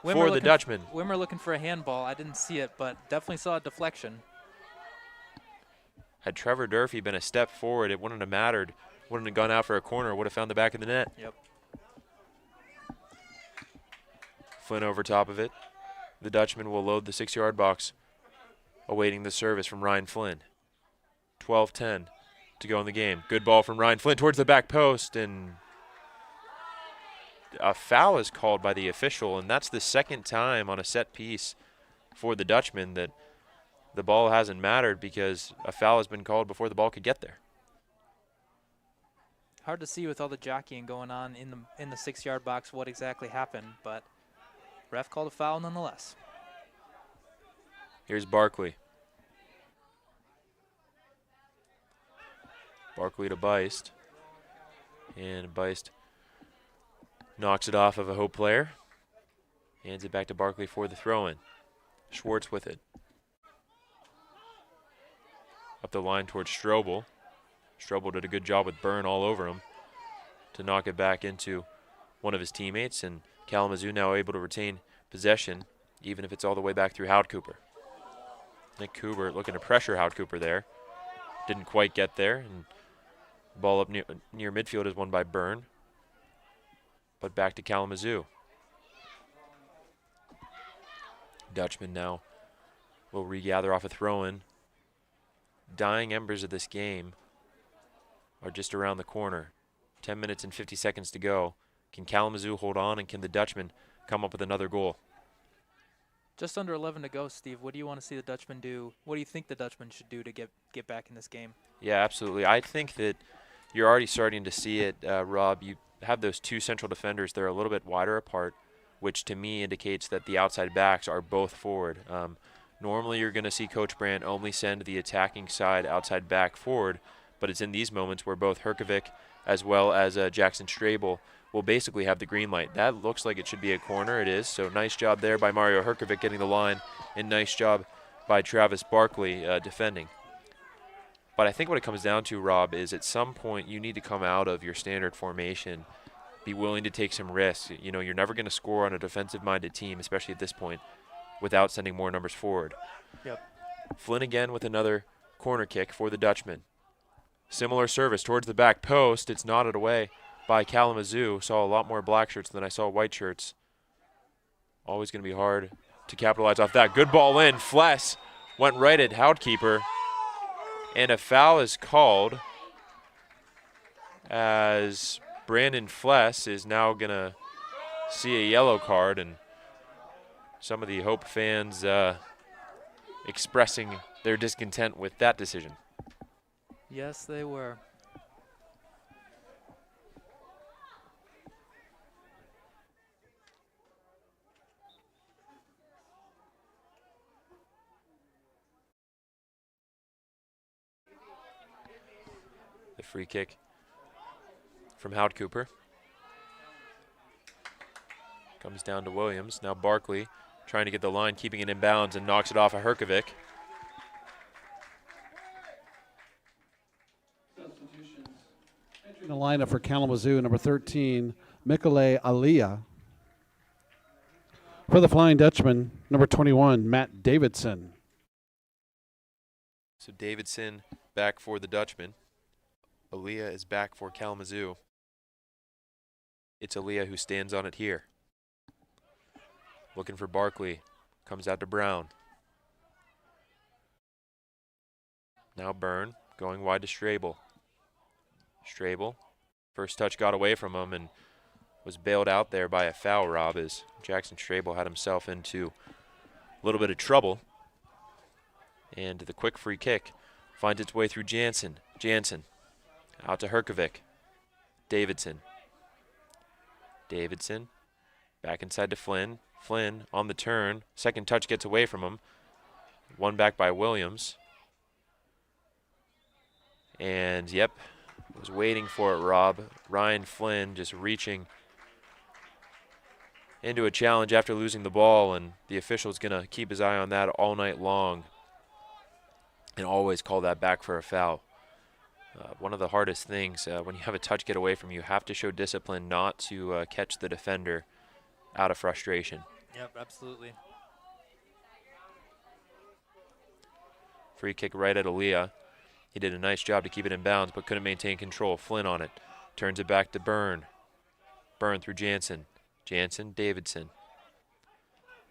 [SPEAKER 2] for the Dutchman.
[SPEAKER 3] Wimmer looking for a handball. I didn't see it, but definitely saw a deflection.
[SPEAKER 2] Had Trevor Durfee been a step forward, it wouldn't have mattered. Wouldn't have gone out for a corner. Would have found the back of the net.
[SPEAKER 3] Yep.
[SPEAKER 2] Flynn over top of it. The Dutchman will load the 6-yard box, awaiting the service from Ryan Flynn. 12-10 to go in the game. Good ball from Ryan Flynn towards the back post, and a foul is called by the official, and that's the second time on a set piece for the Dutchman that the ball hasn't mattered because a foul has been called before the ball could get there.
[SPEAKER 3] Hard to see with all the jockeying going on in the 6-yard box what exactly happened, but ref called a foul nonetheless.
[SPEAKER 2] Here's Barkley. Barkley to Beist. And Beist knocks it off of a Hope player. Hands it back to Barkley for the throw-in. Schwartz with it. Up the line towards Strobel. Strobel did a good job with Byrne all over him to knock it back into one of his teammates, and Kalamazoo now able to retain possession, even if it's all the way back through Howard Cooper. Nick Cooper looking to pressure Howard Cooper there. Didn't quite get there, and ball up near midfield is won by Byrne. But back to Kalamazoo. Dutchman now will regather off a throw-in. Dying embers of this game are just around the corner. 10 minutes and 50 seconds to go. Can Kalamazoo hold on, and can the Dutchman come up with another goal?
[SPEAKER 3] Just under 11 to go, Steve. What do you want to see the Dutchman do? What do you think the Dutchman should do to get back in this game?
[SPEAKER 2] Yeah, absolutely. I think that you're already starting to see it, Rob. You have those two central defenders. They're a little bit wider apart, which to me indicates that the outside backs are both forward. Normally you're going to see Coach Brandt only send the attacking side outside back forward, but it's in these moments where both Herkovic as well as Jackson Strabel will basically have the green light. That looks like it should be a corner. It is. So nice job there by Mario Herkovic getting the line, and nice job by Travis Barkley defending. But I think what it comes down to, Rob, is at some point you need to come out of your standard formation, be willing to take some risks. You know, you're never going to score on a defensive-minded team, especially at this point, without sending more numbers forward.
[SPEAKER 3] Yep.
[SPEAKER 2] Flynn again with another corner kick for the Dutchman. Similar service towards the back post. It's knotted away by Kalamazoo. Saw a lot more black shirts than I saw white shirts. Always going to be hard to capitalize off that. Good ball in. Fless went right at Houtkeeper. And a foul is called as Brandon Fless is now going to see a yellow card, and some of the Hope fans expressing their discontent with that decision.
[SPEAKER 3] Yes, they were.
[SPEAKER 2] The free kick from Howard Cooper. Comes down to Williams. Now Barkley trying to get the line, keeping it in bounds, and knocks it off of Herkovic.
[SPEAKER 1] In the lineup for Kalamazoo, number 13, MIAA Aliyah. For the Flying Dutchman, number 21, Matt Davidson.
[SPEAKER 2] So Davidson back for the Dutchman. Aliyah is back for Kalamazoo. It's Aliyah who stands on it here. Looking for Barkley. Comes out to Brown. Now Byrne going wide to Strabel. Strabel. First touch got away from him and was bailed out there by a foul, Rob, as Jackson Strabel had himself into a little bit of trouble. And the quick free kick finds its way through Jansen. Jansen out to Herkovic. Davidson. Davidson back inside to Flynn. Flynn on the turn. Second touch gets away from him. One back by Williams. And, yep, was waiting for it, Rob. Ryan Flynn just reaching into a challenge after losing the ball, and the official's going to keep his eye on that all night long and always call that back for a foul. One of the hardest things when you have a touch get away from you, have to show discipline not to catch the defender out of frustration.
[SPEAKER 3] Yep, absolutely.
[SPEAKER 2] Free kick right at Aliyah. He did a nice job to keep it in bounds, but couldn't maintain control. Flynn on it. Turns it back to Byrne. Byrne through Jansen. Jansen, Davidson.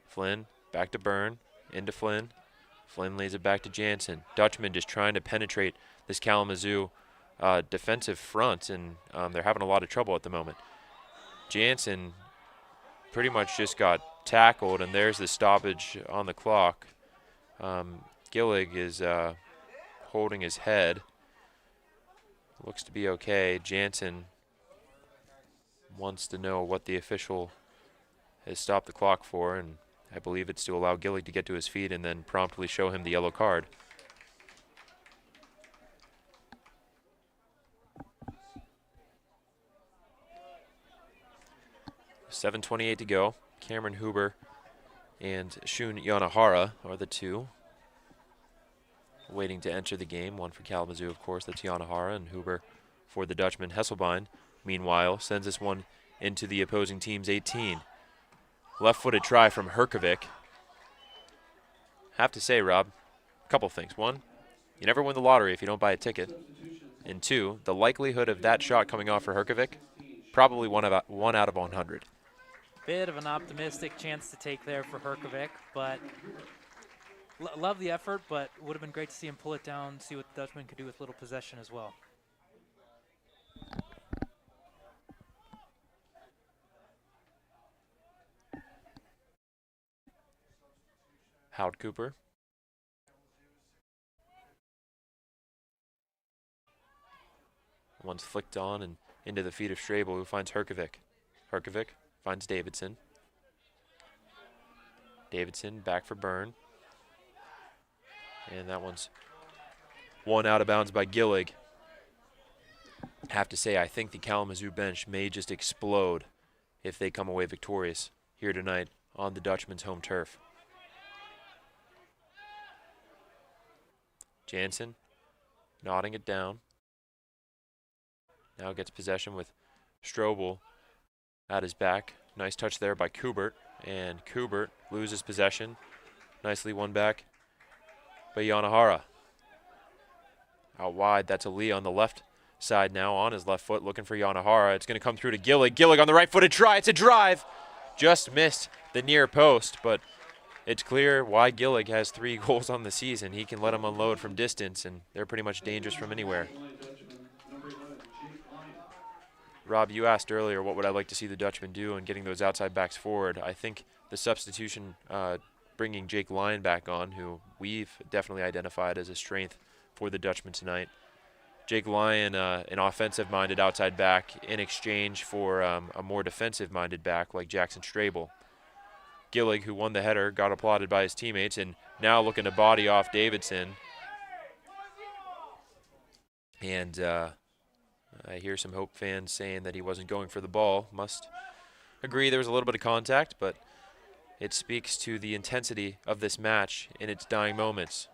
[SPEAKER 2] Flynn, back to Byrne. Into Flynn. Flynn lays it back to Jansen. Dutchman just trying to penetrate this Kalamazoo defensive front, and they're having a lot of trouble at the moment. Jansen pretty much just got tackled, and there's the stoppage on the clock. Gillig is holding his head. Looks to be okay. Jansen wants to know what the official has stopped the clock for, and I believe it's to allow Gillig to get to his feet and then promptly show him the yellow card. .7:28 to go. Cameron Huber and Shun Yanahara are the two waiting to enter the game. One for Kalamazoo, of course, that's Yanahara, and Huber for the Dutchman. Hesselbein, meanwhile, sends this one into the opposing team's 18. Left-footed try from Herkovic. Have to say, Rob, a couple things. One, you never win the lottery if you don't buy a ticket. And two, the likelihood of that shot coming off for Herkovic, probably one out of 100.
[SPEAKER 3] Bit of an optimistic chance to take there for Herkovic, but love the effort, but would have been great to see him pull it down, see what the Dutchman could do with little possession as well.
[SPEAKER 2] Howard Cooper. One's flicked on and into the feet of Strabel, who finds Herkovic. Herkovic finds Davidson. Davidson back for Byrne. And that one's one out of bounds by Gillig. Have to say, I think the Kalamazoo bench may just explode if they come away victorious here tonight on the Dutchman's home turf. Jansen nodding it down. Now gets possession with Strobel at his back. Nice touch there by Kubert, and Kubert loses possession. Nicely won back by Yanahara. Out wide, that's Ali on the left side now, on his left foot, looking for Yanahara. It's going to come through to Gillig. Gillig on the right-footed try. It's a drive. Just missed the near post, but it's clear why Gillig has 3 goals on the season. He can let them unload from distance, and they're pretty much dangerous from anywhere. Rob, you asked earlier what would I like to see the Dutchman do in getting those outside backs forward. I think the substitution, bringing Jake Lyon back on, who we've definitely identified as a strength for the Dutchman tonight. Jake Lyon, an offensive-minded outside back in exchange for a more defensive-minded back like Jackson Strabel. Gillig, who won the header, got applauded by his teammates, and now looking to body off Davidson. And I hear some Hope fans saying that he wasn't going for the ball. Must agree there was a little bit of contact, but it speaks to the intensity of this match in its dying moments.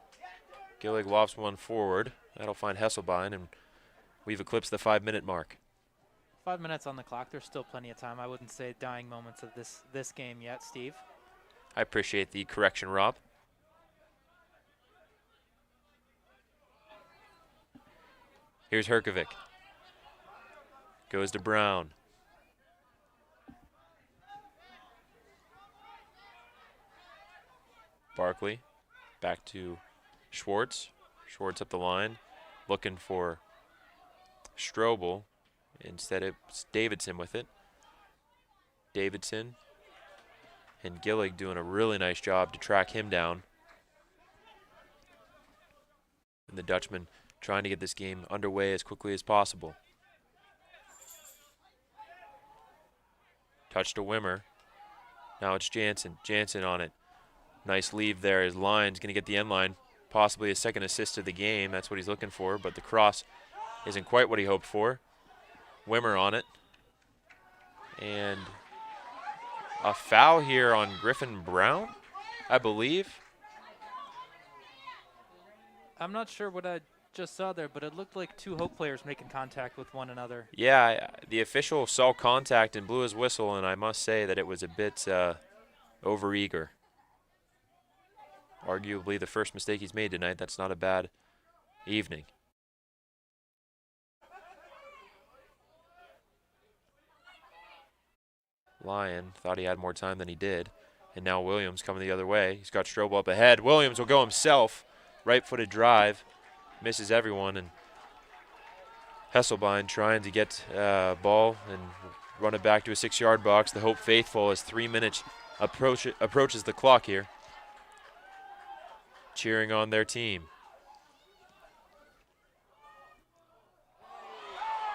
[SPEAKER 2] Gillig lofts one forward. That'll find Hesselbein, and we've eclipsed the 5-minute mark.
[SPEAKER 3] 5 minutes on the clock. There's still plenty of time. I wouldn't say dying moments of this game yet, Steve.
[SPEAKER 2] I appreciate the correction, Rob. Here's Herkovic. Goes to Brown. Barkley back to Schwartz. Schwartz up the line, looking for Strobel. Instead, it's Davidson with it. Davidson and Gillig doing a really nice job to track him down. And the Dutchman trying to get this game underway as quickly as possible. Touch to Wimmer. Now it's Jansen. Jansen on it. Nice leave there. His line's going to get the end line. Possibly a second assist of the game. That's what he's looking for, but the cross isn't quite what he hoped for. Wimmer on it. And a foul here on Griffin Brown, I believe.
[SPEAKER 3] I'm not sure what I just saw there, but it looked like 2 Hope players making contact with one another.
[SPEAKER 2] Yeah, the official saw contact and blew his whistle, and I must say that it was a bit overeager. Arguably the first mistake he's made tonight. That's not a bad evening. Lyon thought he had more time than he did, and now Williams coming the other way. He's got Strobel up ahead. Williams will go himself. Right-footed drive. Misses everyone, and Hesselbein trying to get ball and run it back to a 6-yard box. The Hope faithful as 3 minutes approaches the clock here, cheering on their team.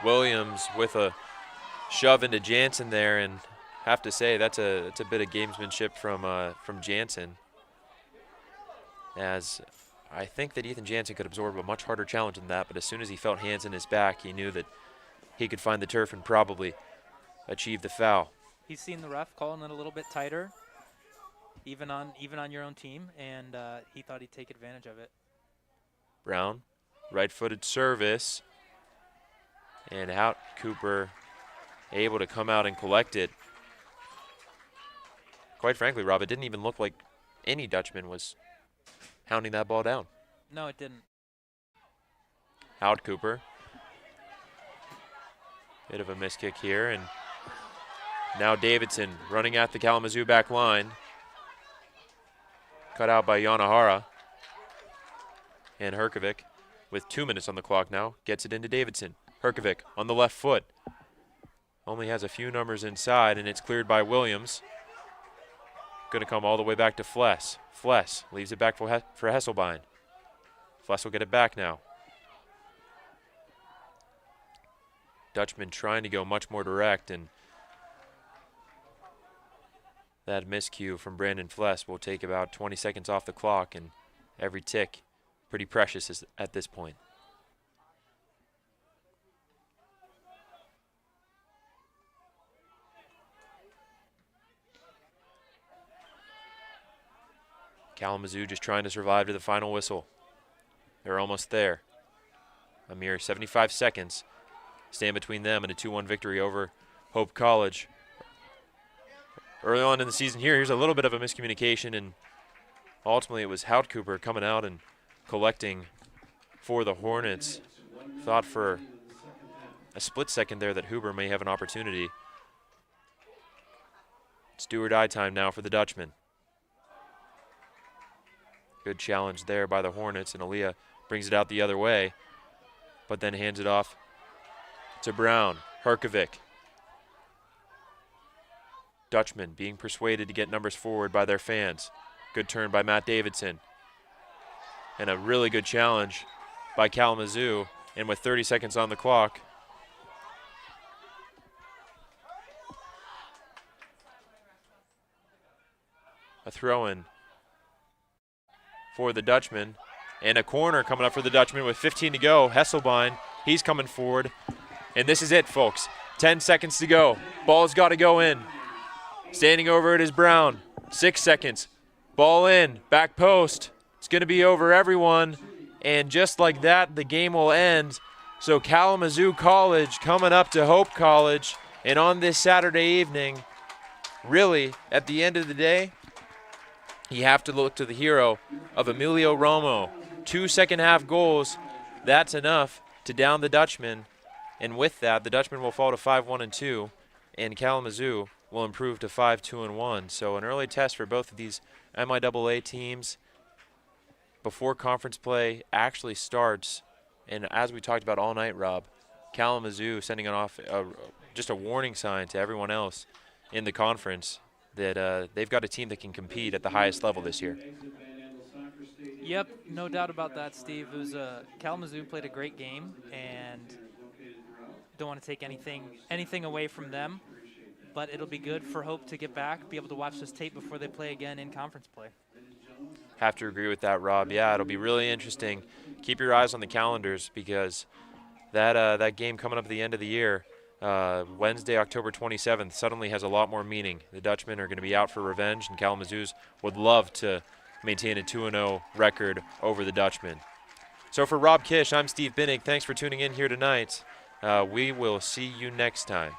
[SPEAKER 2] Williams with a shove into Jansen there, and have to say that's a bit of gamesmanship from Jansen, as I think that Ethan Jansen could absorb a much harder challenge than that, but as soon as he felt hands in his back, he knew that he could find the turf and probably achieve the foul.
[SPEAKER 3] He's seen the ref calling it a little bit tighter. even on your own team, and he thought he'd take advantage of it.
[SPEAKER 2] Brown, right-footed service, and out Cooper able to come out and collect it. Quite frankly, Rob, it didn't even look like any Dutchman was hounding that ball down.
[SPEAKER 3] No, it didn't.
[SPEAKER 2] Out Cooper. Bit of a miss kick here, and now Davidson running at the Kalamazoo back line. Cut out by Yanahara. And Herkovic, with 2 minutes on the clock now, gets it into Davidson. Herkovic on the left foot. Only has a few numbers inside, and it's cleared by Williams. Going to come all the way back to Fless. Fless leaves it back for Hesselbein. Fless will get it back now. Dutchman trying to go much more direct, and that miscue from Brandon Fless will take about 20 seconds off the clock, and every tick pretty precious at this point. Kalamazoo just trying to survive to the final whistle. They're almost there. A mere 75 seconds stand between them and a 2-1 victory over Hope College. Early on in the season here, here's a little bit of a miscommunication, and ultimately it was Hout Cooper coming out and collecting for the Hornets. Thought for a split second there that Huber may have an opportunity. It's do or die time now for the Dutchman. Good challenge there by the Hornets, and Aaliyah brings it out the other way, but then hands it off to Brown. Herkovic. Dutchman being persuaded to get numbers forward by their fans. Good turn by Matt Davidson. And a really good challenge by Kalamazoo. And with 30 seconds on the clock, a throw-in for the Dutchman. And a corner coming up for the Dutchman with 15 to go. Hesselbein, he's coming forward. And this is it, folks. 10 seconds to go. Ball's got to go in. Standing over it is Brown. 6 seconds. Ball in. Back post. It's going to be over everyone. And just like that, the game will end. So Kalamazoo College coming up to Hope College. And on this Saturday evening, really, at the end of the day, you have to look to the hero of Emilio Romo. 2 second-half goals. That's enough to down the Dutchman. And with that, the Dutchman will fall to 5-1-2, and Kalamazoo will improve to 5-2-1. So an early test for both of these MIAA teams before conference play actually starts. And as we talked about all night, Rob, Kalamazoo sending off just a warning sign to everyone else in the conference that they've got a team that can compete at the highest level this year.
[SPEAKER 3] Yep, no doubt about that, Steve. It was Kalamazoo played a great game, and don't want to take anything away from them, but it'll be good for Hope to get back, be able to watch this tape before they play again in conference play.
[SPEAKER 2] Have to agree with that, Rob. Yeah, it'll be really interesting. Keep your eyes on the calendars, because that game coming up at the end of the year, Wednesday, October 27th, suddenly has a lot more meaning. The Dutchmen are going to be out for revenge, and Kalamazoo's would love to maintain a 2-0 record over the Dutchmen. So for Rob Kish, I'm Steve Binnig. Thanks for tuning in here tonight. We will see you next time.